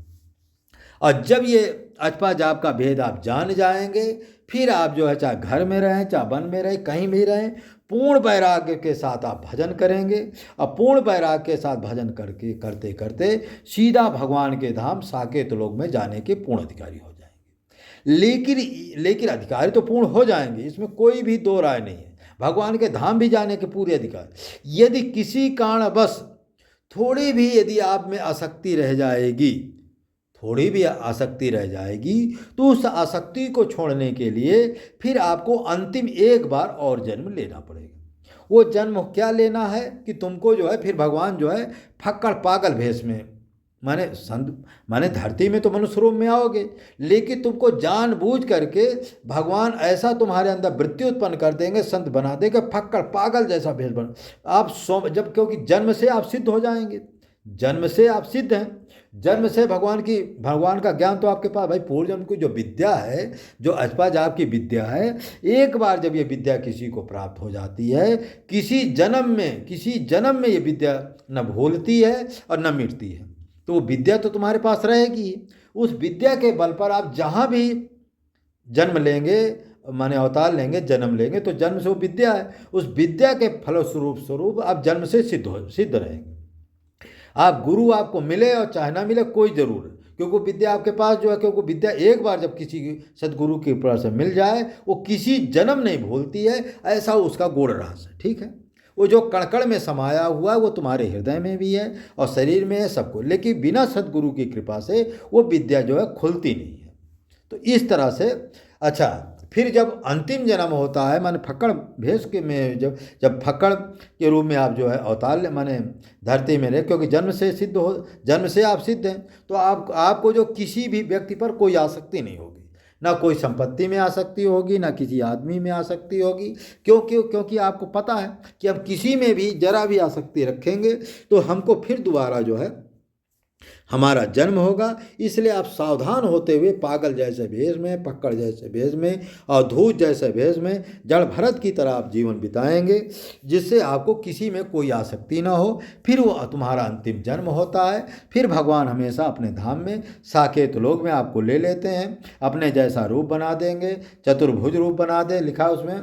और जब ये अचपा जाप का भेद आप जान जाएंगे, फिर आप जो है चाहे घर में रहें, चाहे वन में रहें, कहीं भी रहें, पूर्ण वैराग्य के साथ आप भजन करेंगे। और पूर्ण वैराग्य के साथ भजन करते करते सीधा भगवान के धाम साकेत लोक में जाने के पूर्ण अधिकारी हो जाएंगे। लेकिन अधिकारी तो पूर्ण हो जाएंगे, इसमें कोई भी दो राय नहीं है। भगवान के धाम भी जाने के पूरे अधिकार। यदि किसी कारणवश थोड़ी भी यदि आप में आसक्ति रह जाएगी, तो उस आसक्ति को छोड़ने के लिए फिर आपको अंतिम एक बार और जन्म लेना पड़ेगा। वो जन्म क्या लेना है कि तुमको जो है फिर भगवान जो है फक्कड़ पागल भेष में, माने धरती में तो मनुष्य रूप में आओगे, लेकिन तुमको जानबूझ करके भगवान ऐसा तुम्हारे अंदर वृत्ति उत्पन्न कर देंगे, संत बना देंगे, फक्कड़ पागल जैसा भेष बन आप जब, क्योंकि जन्म से आप सिद्ध हो जाएंगे, जन्म से आप सिद्ध हैं, जन्म से भगवान का ज्ञान तो आपके पास। भाई पूर्व जन्म की जो विद्या है, जो अचपा जाप की विद्या है, एक बार जब ये विद्या किसी को प्राप्त हो जाती है, किसी जन्म में ये विद्या न भूलती है और न मिटती है। तो वो विद्या तो तुम्हारे पास रहेगी। उस विद्या के बल पर आप जहाँ भी जन्म लेंगे, माने अवतार लेंगे, जन्म लेंगे, तो जन्म से वो विद्या है, उस विद्या के फलस्वरूप आप जन्म से सिद्ध रहेंगे। आप गुरु आपको मिले और चाहे ना मिले कोई ज़रूर, क्योंकि विद्या आपके पास जो है, क्योंकि विद्या एक बार जब किसी सदगुरु की कृपा से मिल जाए, वो किसी जन्म नहीं भूलती है, ऐसा उसका गुण रास है। ठीक है, वो जो कणकण में समाया हुआ है वो तुम्हारे हृदय में भी है और शरीर में है, सबको, लेकिन बिना सदगुरु की कृपा से वो विद्या जो है खुलती नहीं है। तो इस तरह से अच्छा, फिर जब अंतिम जन्म होता है, माने फक्कड़ भेष के में जब फक्कड़ के रूप में आप जो है अवतार माने धरती में रहे, क्योंकि जन्म से आप सिद्ध हैं, तो आपको जो किसी भी व्यक्ति पर कोई आसक्ति नहीं होगी, ना कोई संपत्ति में आसक्ति होगी, ना किसी आदमी में आसक्ति होगी, क्योंकि आपको पता है कि अब किसी में भी जरा भी आसक्ति रखेंगे तो हमको फिर दोबारा जो है हमारा जन्म होगा, इसलिए आप सावधान होते हुए पागल जैसे भेष में, पक्कड़ जैसे भेष में और धूत जैसे भेष में जड़ भरत की तरह आप जीवन बिताएंगे, जिससे आपको किसी में कोई आसक्ति ना हो। फिर वो तुम्हारा अंतिम जन्म होता है। फिर भगवान हमेशा अपने धाम में साकेत लोक में आपको ले लेते हैं, अपने जैसा रूप बना देंगे, चतुर्भुज रूप बना दे। लिखा उसमें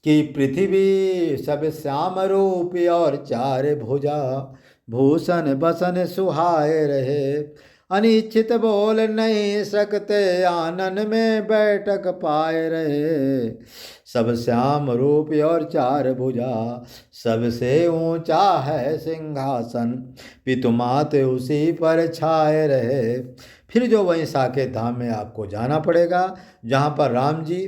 कि पृथ्वी सब श्याम रूप और चार भुजा, भूषण बसन सुहाए रहे, अनिश्चित बोल नहीं सकते, आनन में बैठक पाए रहे। सब श्याम रूप और चार भुजा, सबसे ऊंचा है सिंहासन, पितुमात उसी पर छाए रहे। फिर जो वहीं साकेत धाम में आपको जाना पड़ेगा, जहाँ पर राम जी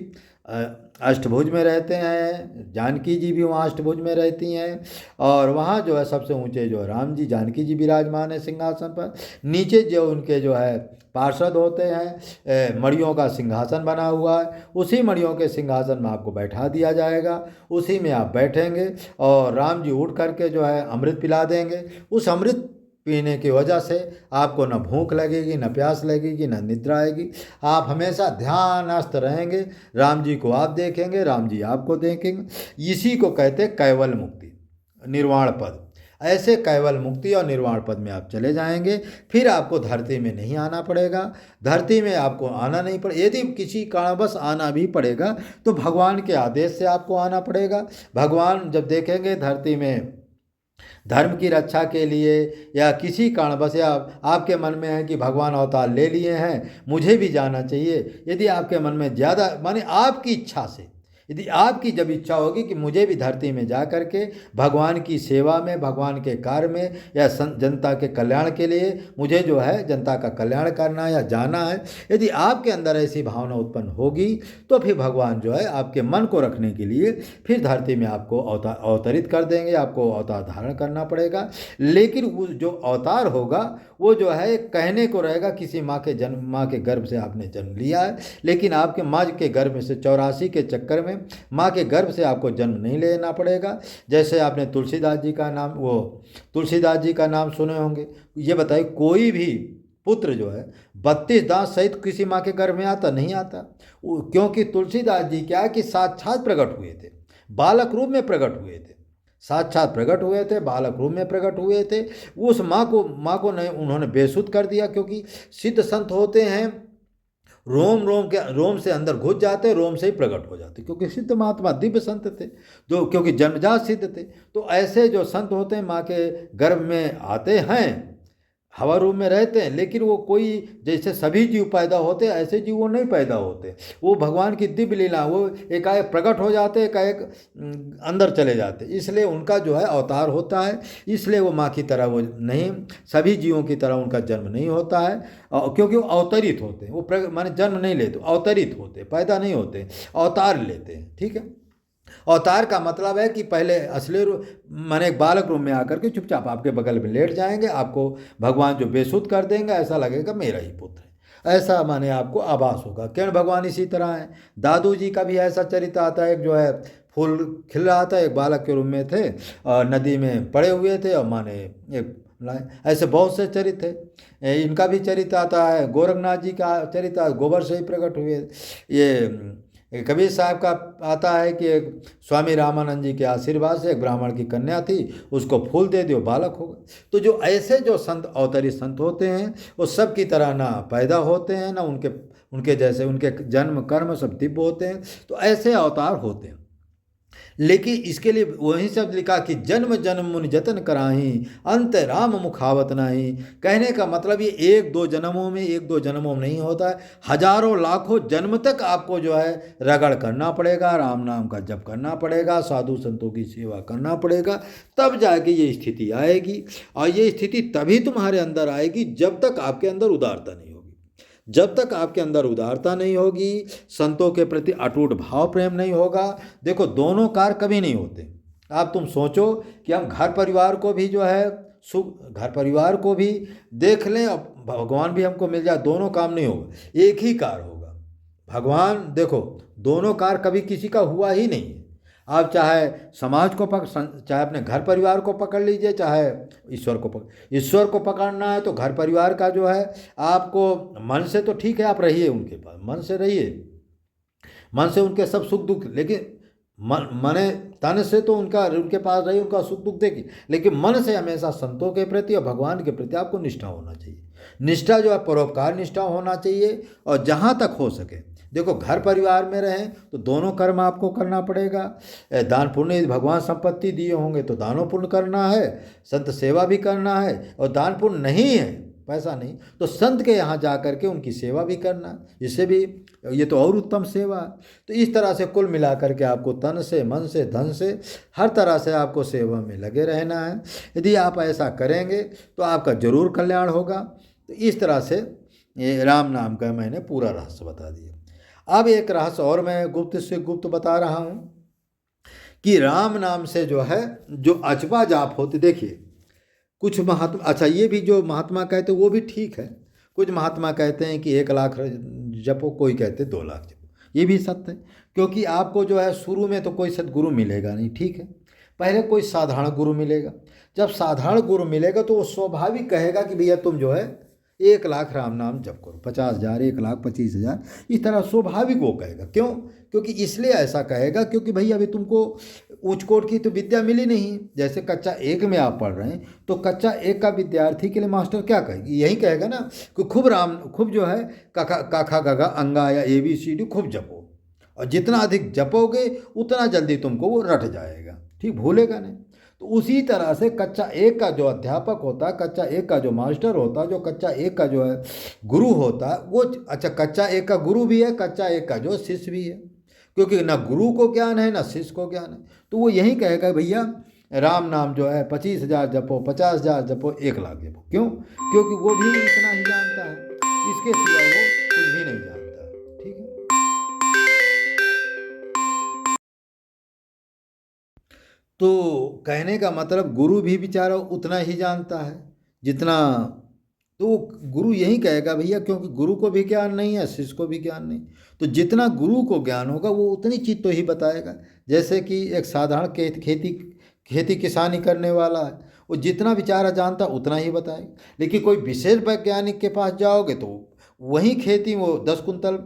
अष्टभुज में रहते हैं, जानकी जी भी वहाँ अष्टभुज में रहती हैं, और वहाँ जो है सबसे ऊंचे जो राम जी जानकी जी विराजमान है सिंहासन पर। नीचे जो उनके जो है पार्षद होते हैं, मणियों का सिंहासन बना हुआ है, उसी मणियों के सिंहासन में आपको बैठा दिया जाएगा, उसी में आप बैठेंगे और राम जी उठ करके जो है अमृत पिला देंगे। उस अमृत पीने की वजह से आपको न भूख लगेगी, न प्यास लगेगी, न निद्रा आएगी। आप हमेशा ध्यानस्थ रहेंगे, राम जी को आप देखेंगे, राम जी आपको देखेंगे। इसी को कहते हैं कैवल मुक्ति, निर्वाण पद। ऐसे कैवल मुक्ति और निर्वाण पद में आप चले जाएंगे। फिर आपको धरती में नहीं आना पड़ेगा, धरती में आपको आना नहीं पड़ेगा। यदि किसी कारणवश आना भी पड़ेगा तो भगवान के आदेश से आपको आना पड़ेगा। भगवान जब देखेंगे धरती में धर्म की रक्षा के लिए या किसी कारणवश, या आपके मन में है कि भगवान अवतार ले लिए हैं, मुझे भी जाना चाहिए, यदि आपके मन में ज़्यादा माने आपकी इच्छा से, यदि आपकी जब इच्छा होगी कि मुझे भी धरती में जा कर के भगवान की सेवा में, भगवान के कार्य में या जनता के कल्याण के लिए मुझे जो है जनता का कल्याण करना है या जाना है, यदि आपके अंदर ऐसी भावना उत्पन्न होगी तो फिर भगवान जो है आपके मन को रखने के लिए फिर धरती में आपको अवतरित कर देंगे, आपको अवतार धारण करना पड़ेगा। लेकिन वो जो अवतार होगा वो जो है कहने को रहेगा किसी माँ के गर्भ से आपने जन्म लिया है, लेकिन आपके माँ के गर्भ में से 84 के चक्कर में माँ के गर्भ से आपको जन्म नहीं लेना पड़ेगा। जैसे आपने तुलसीदास जी का नाम सुने होंगे। ये बताइए कोई भी पुत्र जो है 32 दांत सहित किसी माँ के गर्भ में आता नहीं आता, क्योंकि तुलसीदास जी क्या है कि साक्षात प्रकट हुए थे, बालक रूप में प्रकट हुए थे, साक्षात प्रकट हुए थे, बालक रूप में प्रकट हुए थे। उस माँ को नहीं उन्होंने बेसुध कर दिया, क्योंकि सिद्ध संत होते हैं रोम से अंदर घुस जाते, रोम से ही प्रकट हो जाते, क्योंकि सिद्ध महात्मा दिव्य संत थे जो क्योंकि जन्मजात सिद्ध थे। तो ऐसे जो संत होते हैं माँ के गर्भ में आते हैं, हवा रूप में रहते हैं, लेकिन वो कोई जैसे सभी जीव पैदा होते हैं ऐसे जीव वो नहीं पैदा होते। वो भगवान की दिव्य लीला, वो एकाएक प्रकट हो जाते, एकाएक अंदर चले जाते, इसलिए उनका जो है अवतार होता है। इसलिए वो माँ की तरह वो नहीं, सभी जीवों की तरह उनका जन्म नहीं होता है, क्योंकि वो अवतरित होते हैं। वो माने जन्म नहीं लेते, अवतरित होते, पैदा नहीं होते, अवतार लेते हैं। ठीक है, अवतार का मतलब है कि पहले असली रूप माने एक बालक रूप में आकर के चुपचाप आपके बगल में लेट जाएंगे, आपको भगवान जो बेसुध कर देंगे, ऐसा लगेगा मेरा ही पुत्र है, ऐसा माने आपको आभास होगा। किरण भगवान इसी तरह है। दादू जी का भी ऐसा चरित्र आता है, एक जो है फूल खिल रहा था, एक बालक के रूप में थे और नदी में पड़े हुए थे और माने एक ऐसे बहुत से चरित्र थे। इनका भी चरित्र आता है, गोरखनाथ जी का चरित्र गोबर से ही प्रकट हुए। ये कबीर साहब का आता है कि एक स्वामी रामानंद जी के आशीर्वाद से एक ब्राह्मण की कन्या थी, उसको फूल दे दियो, बालक हो गए। तो जो ऐसे जो संत अवतरित संत होते हैं वो सब की तरह ना पैदा होते हैं, ना उनके जैसे उनके जन्म कर्म सब दिव्य होते हैं, तो ऐसे अवतार होते हैं। लेकिन इसके लिए वही शब्द लिखा कि जन्म जन्म मुनि जतन कराही, अंत राम मुखावत नाही। कहने का मतलब ये एक दो जन्मों में नहीं होता है, हजारों लाखों जन्म तक आपको जो है रगड़ करना पड़ेगा, राम नाम का जप करना पड़ेगा, साधु संतों की सेवा करना पड़ेगा, तब जाके ये स्थिति आएगी। और ये स्थिति तभी तुम्हारे अंदर आएगी जब तक आपके अंदर उदारता नहीं होगी। जब तक आपके अंदर उदारता नहीं होगी, संतों के प्रति अटूट भाव प्रेम नहीं होगा। देखो दोनों कार्य कभी नहीं होते। आप तुम सोचो कि हम घर परिवार को भी जो है घर परिवार को भी देख लें और भगवान भी हमको मिल जाए, दोनों काम नहीं होगा, एक ही कार्य होगा। भगवान देखो दोनों कार्य कभी किसी का हुआ ही नहीं है। आप चाहे समाज को चाहे अपने घर परिवार को पकड़ लीजिए, चाहे ईश्वर को पकड़ना है तो घर परिवार का जो है आपको मन से तो ठीक है, आप रहिए उनके पास, मन से रहिए, मन से उनके सब सुख दुख, लेकिन मने तन से तो उनके पास रहिए, उनका सुख दुख देखिए, लेकिन मन से हमेशा संतों के प्रति और भगवान के प्रति आपको निष्ठा होना चाहिए। निष्ठा जो है परोपकार निष्ठा होना चाहिए। और जहाँ तक हो सके देखो, घर परिवार में रहें तो दोनों कर्म आपको करना पड़ेगा। दान पुण्य, भगवान संपत्ति दिए होंगे तो दानों पुण्य करना है, संत सेवा भी करना है, और दान पुण्य नहीं है, पैसा नहीं, तो संत के यहाँ जा करके उनकी सेवा भी करना, इससे भी ये तो और उत्तम सेवा है। तो इस तरह से कुल मिला करके आपको तन से, मन से, धन से, हर तरह से आपको सेवा में लगे रहना है। यदि आप ऐसा करेंगे तो आपका जरूर कल्याण होगा। तो इस तरह से ये राम नाम का मैंने पूरा रहस्य बता दिया। अब एक रहस्य और मैं गुप्त से गुप्त बता रहा हूँ कि राम नाम से जो है जो अजबा जाप होती, देखिए कुछ महात्मा, अच्छा ये भी जो महात्मा कहते वो भी ठीक है, कुछ महात्मा कहते हैं कि 1 लाख जपो, कोई कहते 2 लाख जपो, ये भी सत्य है। क्योंकि आपको जो है शुरू में तो कोई सदगुरु मिलेगा नहीं, ठीक है, पहले कोई साधारण गुरु मिलेगा। जब साधारण गुरु मिलेगा तो वो स्वाभाविक कहेगा कि भैया तुम जो है 1 लाख राम नाम जप करो, 50,000, 1 लाख 25,000, इस तरह स्वाभाविक वो कहेगा। क्यों? क्योंकि इसलिए ऐसा कहेगा क्योंकि भैया अभी तुमको उच्च कोट की तो विद्या मिली नहीं। जैसे कक्षा 1 में आप पढ़ रहे हैं तो कक्षा 1 का विद्यार्थी के लिए मास्टर क्या कहेगी, यही कहेगा ना कि खूब जो है काखा गगा अंगा या ABCD खूब जपो, और जितना अधिक जपोगे उतना जल्दी तुमको वो रट जाएगा, ठीक, भूलेगा नहीं। तो उसी तरह से कक्षा 1 का जो अध्यापक होता है, कक्षा 1 का जो मास्टर होता है, जो कक्षा 1 का जो है गुरु होता है, वो अच्छा कक्षा 1 का गुरु भी है, कक्षा 1 का जो शिष्य भी है, क्योंकि ना गुरु को ज्ञान है ना शिष्य को ज्ञान है। तो वो यही कहेगा भैया राम नाम जो है 25,000 जपो, 50,000 जपो, 1 लाख जपो। क्यों? क्योंकि वो भी इतना ही जानता है, इसके सिवा वो कुछ भी नहीं जानता, ठीक है। तो कहने का मतलब गुरु भी बेचारा उतना ही जानता है जितना, तो गुरु यही कहेगा भैया, क्योंकि गुरु को भी ज्ञान नहीं है, शिष्य को भी ज्ञान नहीं, तो जितना गुरु को ज्ञान होगा वो उतनी चीज़ तो ही बताएगा। जैसे कि एक साधारण खेती किसानी करने वाला है, वो जितना बेचारा जानता उतना ही बताएगा। लेकिन कोई विशेष वैज्ञानिक के पास जाओगे तो वही खेती वो 10 कुंतल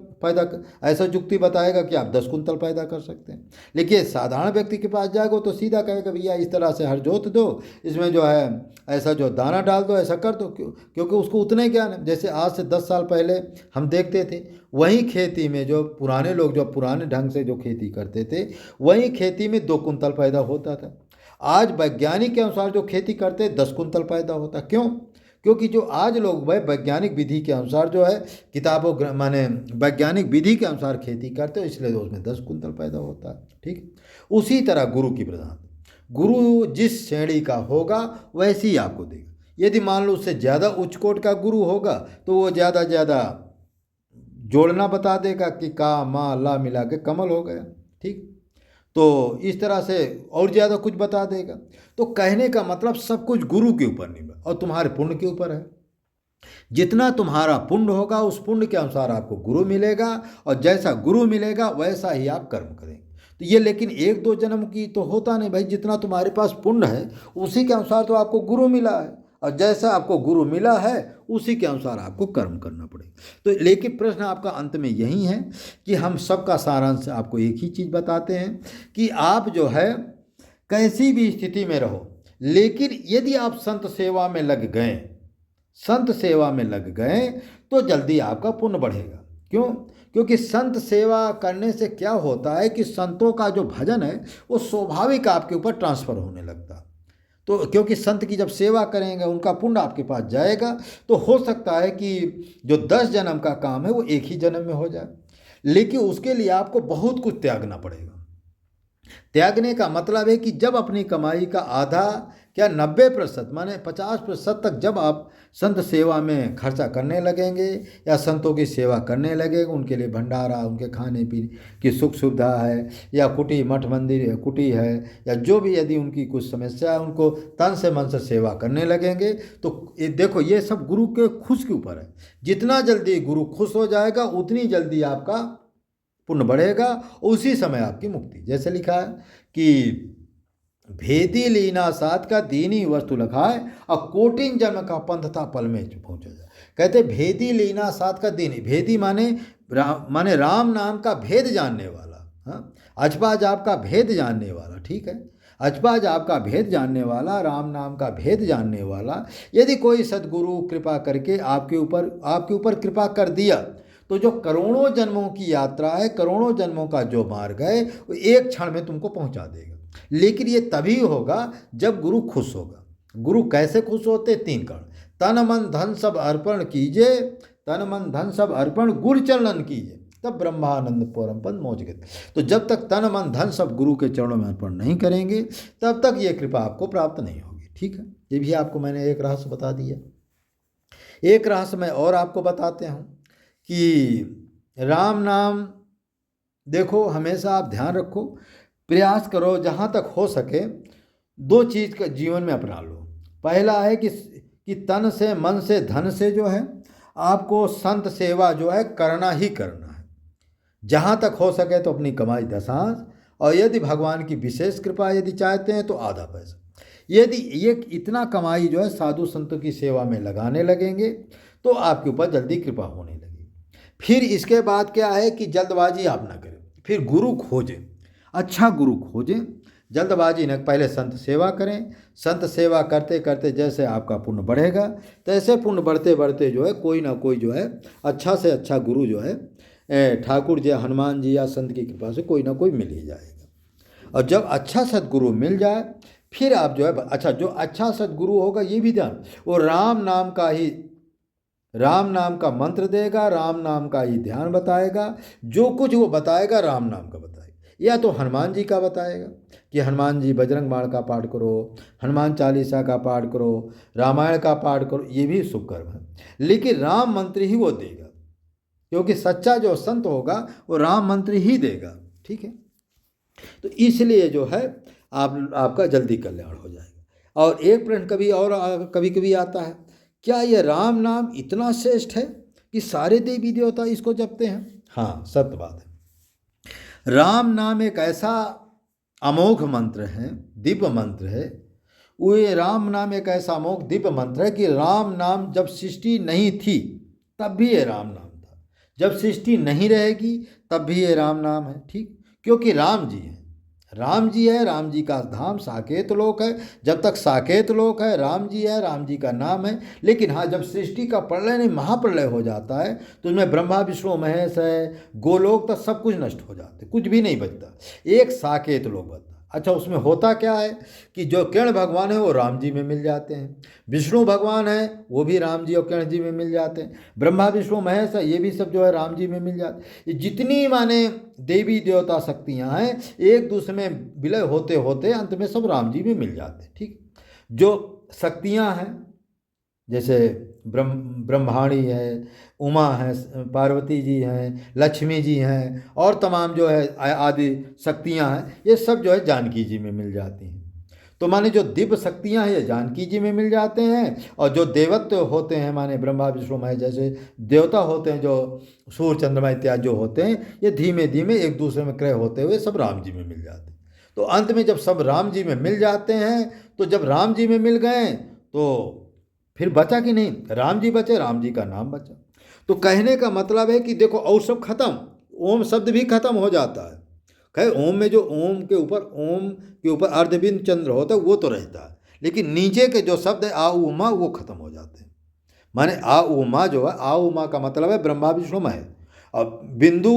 ऐसा युक्ति बताएगा कि आप 10 कुंतल पैदा कर सकते हैं। लेकिन साधारण व्यक्ति के पास जाएगा तो सीधा कहेगा भैया इस तरह से हर जोत दो, इसमें जो है ऐसा जो दाना डाल दो, ऐसा कर दो, क्योंकि उसको उतने ज्ञान है। जैसे आज से 10 साल पहले हम देखते थे वही खेती में जो पुराने लोग जो पुराने ढंग से जो खेती करते थे, वही खेती में 2 कुंतल पैदा होता था। आज वैज्ञानिक के अनुसार जो खेती करते 10 कुंतल पैदा होता। क्यों? क्योंकि जो आज लोग वैज्ञानिक विधि के अनुसार जो है किताबों माने वैज्ञानिक विधि के अनुसार खेती करते हो, इसलिए उसमें 10 कुंतल पैदा होता है, ठीक। उसी तरह गुरु की प्रधान, गुरु जिस श्रेणी का होगा वैसे ही आपको देगा। यदि मान लो उससे ज़्यादा उच्च कोट का गुरु होगा तो वो ज़्यादा जोड़ना बता देगा कि का मा ला मिला के कमल हो गया, ठीक। तो इस तरह से और ज़्यादा कुछ बता देगा। तो कहने का मतलब सब कुछ गुरु के ऊपर निर्भर और तुम्हारे पुण्य के ऊपर है। जितना तुम्हारा पुण्य होगा उस पुण्य के अनुसार आपको गुरु मिलेगा, और जैसा गुरु मिलेगा वैसा ही आप कर्म करेंगे। तो ये लेकिन 1-2 जन्म की तो होता नहीं भाई, जितना तुम्हारे पास पुण्य है उसी के अनुसार तो आपको गुरु मिला है, और जैसा आपको गुरु मिला है उसी के अनुसार आपको कर्म करना पड़ेगा। तो लेकिन प्रश्न आपका अंत में यही है कि हम सबका सारांश आपको एक ही चीज़ बताते हैं कि आप जो है कैसी भी स्थिति में रहो, लेकिन यदि आप संत सेवा में लग गए, संत सेवा में लग गए तो जल्दी आपका पुण्य बढ़ेगा। क्यों? क्योंकि संत सेवा करने से क्या होता है कि संतों का जो भजन है वो स्वाभाविक आपके ऊपर ट्रांसफ़र होने लगता है। तो क्योंकि संत की जब सेवा करेंगे उनका पुण्य आपके पास जाएगा, तो हो सकता है कि जो 10 जन्म का काम है वो एक ही जन्म में हो जाए, लेकिन उसके लिए आपको बहुत कुछ त्यागना पड़ेगा। त्यागने का मतलब है कि जब अपनी कमाई का आधा क्या 90% माने 50% तक जब आप संत सेवा में खर्चा करने लगेंगे या संतों की सेवा करने लगेंगे, उनके लिए भंडारा, उनके खाने पीने की सुख सुविधा है, या कुटी मठ मंदिर कुटी है, या जो भी यदि उनकी कुछ समस्या है उनको तन से मन से सेवा करने लगेंगे, तो देखो ये सब गुरु के खुश के ऊपर है। जितना जल्दी गुरु खुश हो जाएगा उतनी जल्दी आपका पुण्य बढ़ेगा, उसी समय आपकी मुक्ति। जैसे लिखा है कि भेदी लीना साथ का दीनी वस्तु लखाए, और कोटिन जन्म का पंथ था पल में पहुंचा जाए। कहते भेदी लीना साथ का दीनी, भेदी माने राम नाम का भेद जानने वाला, हाँ, अजपा जाप का भेद जानने वाला, ठीक है, अजपा जाप का भेद जानने वाला, राम नाम का भेद जानने वाला। यदि कोई सद्गुरु कृपा करके आपके ऊपर कृपा कर दिया, तो जो करोड़ों जन्मों की यात्रा है, करोड़ों जन्मों का जो मार्ग है, वो एक क्षण में तुमको पहुंचा देगा। लेकिन ये तभी होगा जब गुरु खुश होगा। गुरु कैसे खुश होते? 3 कारण, तन मन धन सब अर्पण कीजिए, तन मन धन सब अर्पण गुरु चरणन कीजिए, तब ब्रह्मानंद परम पद मौज गए। तो जब तक तन मन धन सब गुरु के चरणों में अर्पण नहीं करेंगे, तब तक ये कृपा आपको प्राप्त नहीं होगी। ठीक है, ये भी आपको मैंने एक रहस्य बता दिया। एक रहस्य मैं और आपको बताते हूँ कि राम नाम, देखो हमेशा आप ध्यान रखो, प्रयास करो जहाँ तक हो सके 2 चीज़ का जीवन में अपना लो। पहला है कि तन से, मन से, धन से जो है आपको संत सेवा जो है करना ही करना है। जहाँ तक हो सके तो अपनी कमाई 10 और यदि भगवान की विशेष कृपा यदि चाहते हैं तो आधा पैसा। यदि ये इतना कमाई जो है साधु संतों की सेवा में लगाने लगेंगे तो आपके ऊपर जल्दी कृपा होने लगेगी। फिर इसके बाद क्या है कि जल्दबाजी आप ना करें, फिर गुरु खोजें, अच्छा गुरु खोजें, जल्दबाजी न, पहले संत सेवा करें। संत सेवा करते करते जैसे आपका पुण्य बढ़ेगा, तैसे पुण्य बढ़ते बढ़ते जो है कोई ना कोई जो है अच्छा से अच्छा गुरु जो है ठाकुर जी, हनुमान जी या संत की कृपा से कोई ना कोई मिल ही जाएगा। और जब अच्छा सदगुरु मिल जाए फिर आप जो है, अच्छा जो अच्छा सदगुरु होगा ये भी ध्यान, वो राम नाम का मंत्र देगा, राम नाम का ही ध्यान बताएगा, जो कुछ वो बताएगा राम नाम का बताएगा। या तो हनुमान जी का बताएगा कि हनुमान जी बजरंग बाण का पाठ करो, हनुमान चालीसा का पाठ करो, रामायण का पाठ करो, ये भी शुभ कर्म है। लेकिन राम मंत्र ही वो देगा, क्योंकि सच्चा जो संत होगा वो राम मंत्र ही देगा। ठीक है, तो इसलिए जो है आपका जल्दी कल्याण हो जाएगा। और एक प्रश्न कभी कभी आता है, क्या ये राम नाम इतना श्रेष्ठ है कि सारे देवी देवता इसको जपते हैं? हाँ, सत्य बात है। राम नाम एक ऐसा अमोघ मंत्र है, दिव्य मंत्र है। वो ये राम नाम एक ऐसा अमोघ दिव्य मंत्र है कि राम नाम जब सृष्टि नहीं थी तब भी ये राम नाम था, जब सृष्टि नहीं रहेगी तब भी ये राम नाम है। ठीक, क्योंकि राम जी है, राम जी है, राम जी का धाम साकेत लोक है। जब तक साकेत लोक है राम जी है, राम जी का नाम है। लेकिन हाँ, जब सृष्टि का प्रलय नहीं महाप्रलय हो जाता है तो उसमें ब्रह्मा विष्णु महेश है, गोलोक तक सब कुछ नष्ट हो जाते, कुछ भी नहीं बचता, एक साकेत लोक बचता। अच्छा, उसमें होता क्या है कि जो किरण भगवान है वो राम जी में मिल जाते हैं, विष्णु भगवान है वो भी राम जी और किरण जी में मिल जाते हैं, ब्रह्मा विष्णु महेश है ये भी सब जो है राम जी में मिल जाते हैं। ये जितनी माने देवी देवता शक्तियाँ हैं एक दूसरे में विलय होते होते अंत में सब राम जी में मिल जाते हैं। ठीक, जो शक्तियाँ हैं जैसे ब्रह्माणी है, उमा है, पार्वती जी हैं, लक्ष्मी जी हैं, और तमाम जो है आदि शक्तियां हैं, ये सब जो है जानकी जी में मिल जाती हैं। तो माने जो दिव्य शक्तियां हैं ये जानकी जी में मिल जाते हैं, और जो देवत्व होते हैं माने ब्रह्मा विष्णु महेश जैसे देवता होते हैं, जो सूर्य चंद्रमा इत्यादि जो होते हैं, ये धीमे धीमे एक दूसरे में क्रय होते हुए सब राम जी में मिल जाते हैं। तो अंत में जब सब राम जी में मिल जाते हैं, तो जब राम जी में मिल गए तो फिर बचा कि नहीं, राम जी बचे, राम जी का नाम बचा। तो कहने का मतलब है कि देखो और सब खत्म, ओम शब्द भी खत्म हो जाता है। खैर ओम में जो ओम के ऊपर अर्धबिंद चंद्र होता है वो तो रहता है, लेकिन नीचे के जो शब्द है आ उमा वो खत्म हो जाते हैं। माने आ उमा जो है, आ उमा का मतलब है ब्रह्मा विष्णु महेश, और बिंदु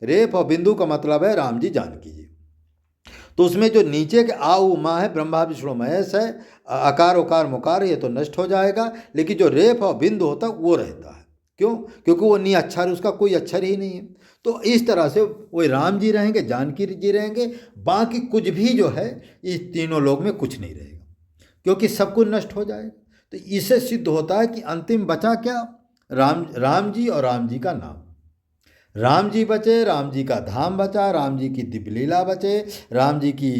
रेप और बिंदु का मतलब है राम जी जानकी जी। तो उसमें जो नीचे के आ उमा है ब्रह्मा विष्णु महेश है, आकार उकार मुकार ये तो नष्ट हो जाएगा, लेकिन जो रेप और बिंदु होता है वो रहता है। क्यों? क्योंकि वो नी अक्षर, उसका कोई अक्षर ही नहीं है। तो इस तरह से वो राम जी रहेंगे, जानकी जी रहेंगे, बाकी कुछ भी जो है इस तीनों लोग में कुछ नहीं रहेगा, क्योंकि सब कुछ नष्ट हो जाएगा। तो इससे सिद्ध होता है कि अंतिम बचा क्या, राम जी और राम जी का नाम। राम जी बचे, राम जी का धाम बचा, राम जी की दिव्य लीला बचे, राम जी की।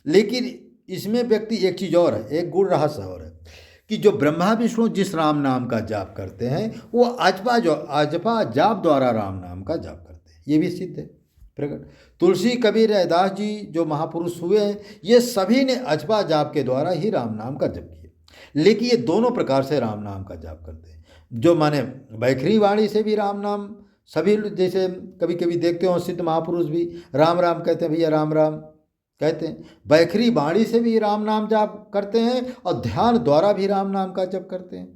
लेकिन इसमें व्यक्ति एक चीज़ और है, एक गुण रहस्य और है कि जो ब्रह्मा विष्णु जिस राम नाम का जाप करते हैं वो अजपा जाप द्वारा राम नाम का जाप करते हैं, ये भी सिद्ध है। प्रकट। तुलसी, कबीर, रैदास जी जो महापुरुष हुए हैं, ये सभी ने अजपा जाप के द्वारा ही राम नाम का जप किया। लेकिन ये दोनों प्रकार से राम नाम का जाप करते हैं। जो माने बैखरी वाणी से भी राम नाम, सभी जैसे कभी कभी देखते हो सिद्ध महापुरुष भी राम राम कहते हैं, भैया राम राम कहते हैं। बैखरी वाणी से भी राम नाम जाप करते हैं और ध्यान द्वारा भी राम नाम का जप करते हैं।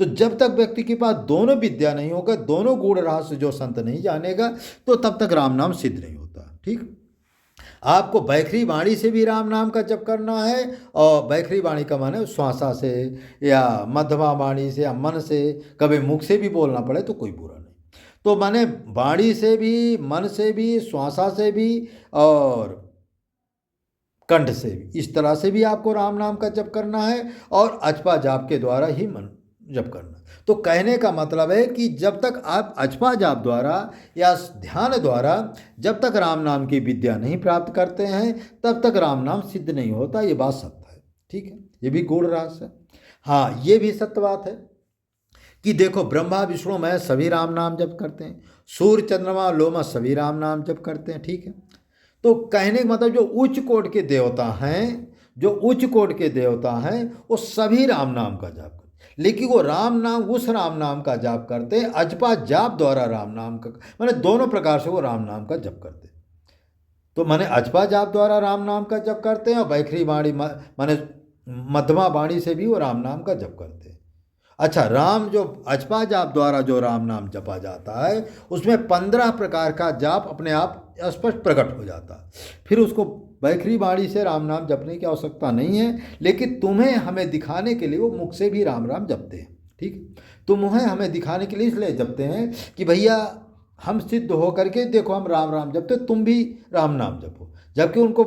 तो जब तक व्यक्ति के पास दोनों विद्या नहीं होगा, दोनों गूढ़ रहस्य जो संत नहीं जानेगा, तो तब तक राम नाम सिद्ध नहीं होता। ठीक, आपको बैखरी वाणी से भी राम नाम का जप करना है, और बैखरी वाणी का माने श्वासा से या मध्यमा वाणी से या मन से, कभी मुख से भी बोलना पड़े तो कोई बुरा नहीं। तो माने वाणी से भी, मन से भी, श्वासा से भी और कंठ से भी, इस तरह से भी आपको राम नाम का जप करना है, और अजपा जाप के द्वारा ही मन जप करना। तो कहने का मतलब है कि जब तक आप अजपा जाप द्वारा या ध्यान द्वारा जब तक राम नाम की विद्या नहीं प्राप्त करते हैं, तब तक राम नाम सिद्ध नहीं होता। ये बात सत्य है। ठीक है, ये भी गूढ़ रहस्य है। हाँ, ये भी सत्य बात है कि देखो ब्रह्मा विष्णु मैं सभी राम नाम जप करते हैं, सूर्य चंद्रमा लोमा सभी राम नाम जप करते हैं। ठीक है, तो कहने का मतलब जो उच्च कोटि के देवता हैं, जो उच्च कोटि के देवता हैं, वो सभी राम नाम का जाप करते, लेकिन वो राम नाम उस राम नाम का जाप करते हैं अजपा जाप द्वारा राम नाम का, माने दोनों प्रकार से वो राम नाम का जप करते हैं। तो माने अजपा जाप द्वारा राम नाम का जप करते हैं, और बैखरी वाणी माने मध्यमा वाणी से भी वो राम नाम का जप करते हैं। अच्छा, राम जो अजपा जाप द्वारा जो राम नाम जपा जाता है, उसमें 15 प्रकार का जाप अपने आप स्पष्ट प्रकट हो जाता है। फिर उसको बैखरी वाणी से राम नाम जपने की आवश्यकता नहीं है, लेकिन तुम्हें हमें दिखाने के लिए वो मुख से भी राम राम जपते हैं। ठीक, तुम्हें हमें दिखाने के लिए इसलिए जपते हैं कि भैया हम सिद्ध हो करके देखो हम राम राम जपते, तुम भी राम नाम जपो। जबकि उनको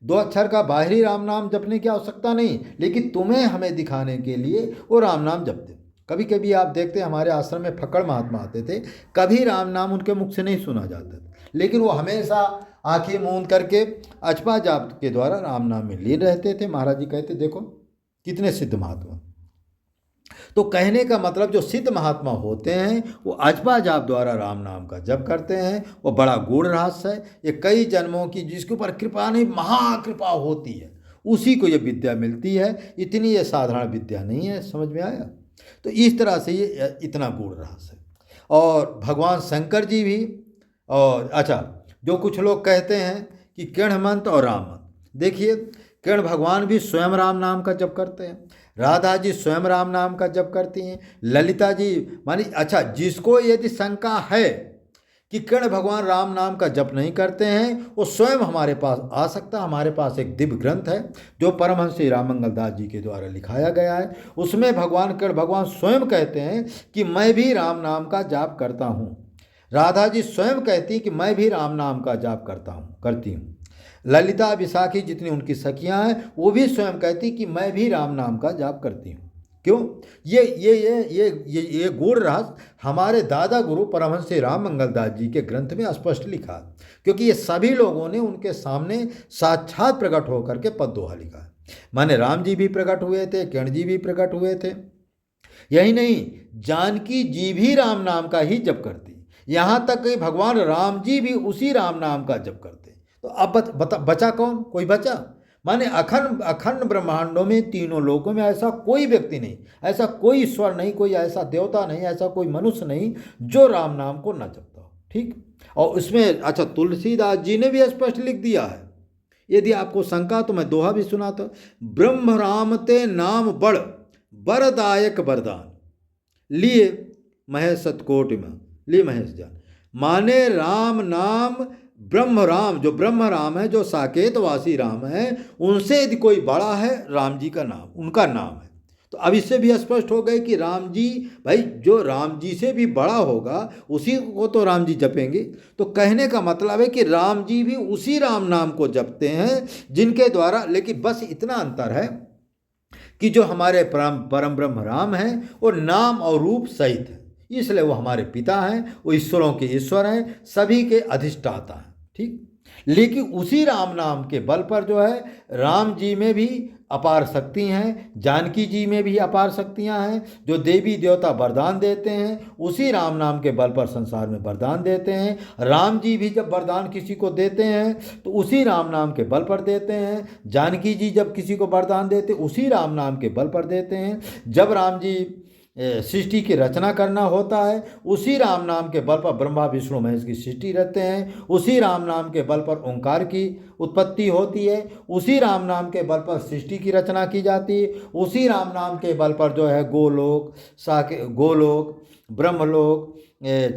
2 अक्षर का बाहरी राम नाम जपने की आवश्यकता नहीं, लेकिन तुम्हें हमें दिखाने के लिए वो राम नाम जपते। कभी कभी आप देखते हैं हमारे आश्रम में फक्कड़ महात्मा आते थे, कभी राम नाम उनके मुख से नहीं सुना जाता था, लेकिन वो हमेशा आंखें मूंद करके अजपा जाप के द्वारा राम नाम में लीन रहते थे। महाराज जी कहते देखो कितने सिद्ध महात्मा। तो कहने का मतलब जो सिद्ध महात्मा होते हैं वो अजपा जाप द्वारा राम नाम का जप करते हैं, वो बड़ा गूढ़ रहस्य है। ये कई जन्मों की जिसके ऊपर कृपा नहीं, महाकृपा होती है, उसी को ये विद्या मिलती है। इतनी ये साधारण विद्या नहीं है। समझ में आया? तो इस तरह से ये इतना गूढ़ रहस्य है। और भगवान शंकर जी भी, और अच्छा जो कुछ लोग कहते हैं कि किण मंत्र और राम मंत्र, देखिए किण भगवान भी स्वयं राम नाम का जप करते हैं, राधा जी स्वयं राम नाम का जप करती हैं, ललिता जी मानी। अच्छा, जिसको यदि शंका है कि किण भगवान राम नाम का जप नहीं करते हैं, वो स्वयं हमारे पास आ सकता। हमारे पास एक दिव्य ग्रंथ है जो परमहंस श्री राममंगल दास जी के द्वारा लिखाया गया है। उसमें किण भगवान स्वयं कहते हैं कि मैं भी राम नाम का जाप करता हूँ। राधा जी स्वयं कहती कि मैं भी राम नाम का जाप करती हूँ। ललिता विशाखी जितनी उनकी सखियां हैं वो भी स्वयं कहती कि मैं भी राम नाम का जाप करती हूँ। क्यों? ये गूढ़ रहस्य हमारे दादा गुरु परमहंस श्री राममंगल दास जी के ग्रंथ में स्पष्ट लिखा, क्योंकि ये सभी लोगों ने उनके सामने साक्षात प्रकट होकर के पद दोहा लिखा है। माने राम जी भी प्रकट हुए थे, किरण जी भी प्रकट हुए थे। यही नहीं, जानकी जी भी राम नाम का ही जप करती, यहाँ तक कि भगवान राम जी भी उसी राम नाम का जप करते। तो अब बचा कौन? कोई बचा? माने अखंड ब्रह्मांडों में, तीनों लोकों में ऐसा कोई व्यक्ति नहीं, ऐसा कोई ईश्वर नहीं, कोई ऐसा देवता नहीं, ऐसा कोई मनुष्य नहीं जो राम नाम को न जपता हो। ठीक, और उसमें अच्छा तुलसीदास जी ने भी स्पष्ट लिख दिया है। यदि आपको शंका तो मैं दोहा भी सुनाता। ब्रह्म राम ते नाम बड़ वरदायक वरदान, लिए महेश सतकोटि में लिए महेश जान। माने राम नाम, ब्रह्म राम, जो ब्रह्म राम है, जो साकेतवासी राम है, उनसे यदि कोई बड़ा है, राम जी का नाम, उनका नाम है। तो अब इससे भी स्पष्ट हो गए कि राम जी, भाई जो राम जी से भी बड़ा होगा उसी को तो राम जी जपेंगे। तो कहने का मतलब है कि राम जी भी उसी राम नाम को जपते हैं जिनके द्वारा, लेकिन बस इतना अंतर है कि जो हमारे परम ब्रह्म राम हैं वो नाम और रूप सहित है, इसलिए वो हमारे पिता हैं, वो ईश्वरों के ईश्वर हैं, सभी के अधिष्ठाता हैं। ठीक, लेकिन उसी राम नाम के बल पर जो है राम जी में भी अपार शक्ति हैं, जानकी जी में भी अपार शक्तियां हैं। जो देवी देवता वरदान देते हैं उसी राम नाम के बल पर संसार में वरदान देते हैं। राम जी भी जब वरदान किसी को देते हैं तो उसी राम नाम के बल पर देते हैं। जानकी जी जब किसी को वरदान देते उसी राम नाम के बल पर देते हैं। जब राम जी सृष्टि की रचना करना होता है उसी राम नाम के बल पर ब्रह्मा विष्णु महेश की सृष्टि रहते हैं। उसी राम नाम के बल पर ओंकार की उत्पत्ति होती है। उसी राम नाम के बल पर सृष्टि की रचना की जाती है। उसी राम नाम के बल पर जो है गोलोक ब्रह्मलोक,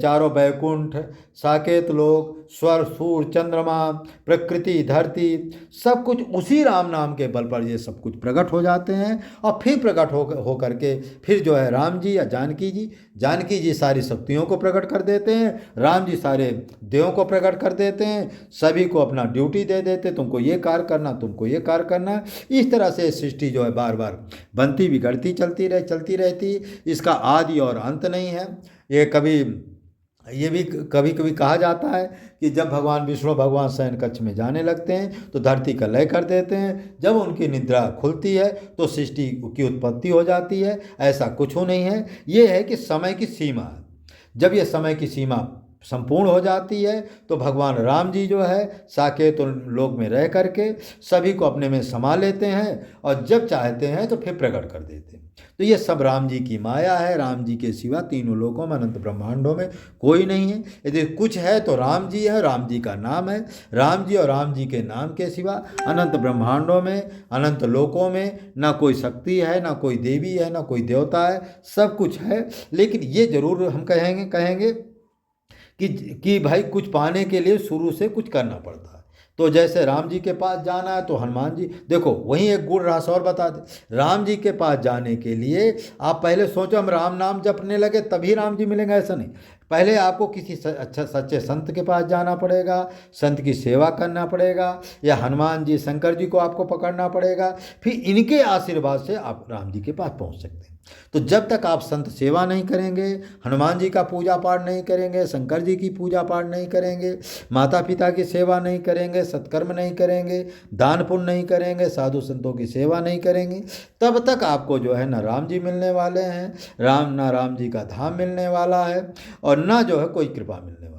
चारों वैकुंठ, साकेत लोक, स्वर सूर चंद्रमा, प्रकृति धरती, सब कुछ उसी राम नाम के बल पर ये सब कुछ प्रकट हो जाते हैं। और फिर प्रकट हो करके फिर जो है राम जी या जानकी जी सारी शक्तियों को प्रकट कर देते हैं। राम जी सारे देवों को प्रकट कर देते हैं। सभी को अपना ड्यूटी दे देते, तुमको ये कार्य करना, तुमको ये कार्य करना। इस तरह से सृष्टि जो है बार बार बनती बिगड़ती चलती रहती। इसका आदि और अंत नहीं है। ये भी कभी कभी कहा जाता है कि जब भगवान विष्णु भगवान शयन कक्ष में जाने लगते हैं तो धरती का लय कर देते हैं। जब उनकी निद्रा खुलती है तो सृष्टि की उत्पत्ति हो जाती है। ऐसा कुछ नहीं है। ये है कि समय की सीमा है। जब ये समय की सीमा संपूर्ण हो जाती है तो भगवान राम जी जो है साकेत लोक में रह करके सभी को अपने में समा लेते हैं और जब चाहते हैं तो फिर प्रकट कर देते हैं। तो ये सब राम जी की माया है। राम जी के सिवा तीनों लोकों में अनंत ब्रह्मांडों में कोई नहीं है। यदि कुछ है तो राम जी है, राम जी का नाम है। राम जी और राम जी के नाम के सिवा अनंत ब्रह्मांडों में अनंत लोकों में ना कोई शक्ति है, ना कोई देवी है, ना कोई देवता है। सब कुछ है। लेकिन ये जरूर हम कहेंगे कि भाई कुछ पाने के लिए शुरू से कुछ करना पड़ता है। तो जैसे राम जी के पास जाना है तो हनुमान जी, देखो वहीं एक गुण रहस्य और बता दे। राम जी के पास जाने के लिए आप पहले सोचो हम राम नाम जपने लगे तभी राम जी मिलेंगे, ऐसा नहीं। पहले आपको किसी अच्छा सच्चे संत के पास जाना पड़ेगा, संत की सेवा करना पड़ेगा, या हनुमान जी शंकर जी को आपको पकड़ना पड़ेगा। फिर इनके आशीर्वाद से आप राम जी के पास पहुंच सकते हैं। तो जब तक आप संत सेवा नहीं करेंगे, हनुमान जी का पूजा पाठ नहीं करेंगे, शंकर जी की पूजा पाठ नहीं करेंगे, माता पिता की सेवा नहीं करेंगे, सत्कर्म नहीं करेंगे, दान पुण्य नहीं करेंगे, साधु संतों की सेवा नहीं करेंगे, तब तक आपको जो है ना राम जी मिलने वाले हैं, ना राम जी का धाम मिलने वाला है, और ना जो है कोई कृपा मिलने वाली।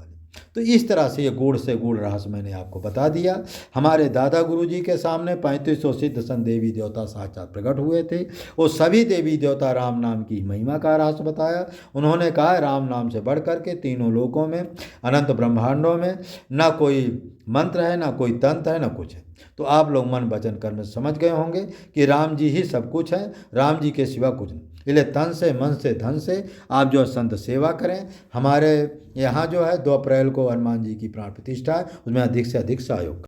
तो इस तरह से ये गूढ़ से गूढ़ रहस्य मैंने आपको बता दिया। हमारे दादा गुरु जी के सामने 3500 सिद्ध संत देवी देवता साक्षात प्रकट हुए थे। वो सभी देवी देवता राम नाम की महिमा का रहस्य बताया। उन्होंने कहा राम नाम से बढ़ करके तीनों लोकों में अनंत ब्रह्मांडों में ना कोई मंत्र है, ना कोई तंत्र है, ना कुछ है। तो आप लोग मन वचन कर्म समझ गए होंगे कि राम जी ही सब कुछ है, राम जी के सिवा कुछ नहीं। इसलिए तन से मन से धन से आप जो संत सेवा करें। हमारे यहाँ जो है 2 अप्रैल को हनुमान जी की प्राण प्रतिष्ठा है, उसमें अधिक से अधिक सहयोग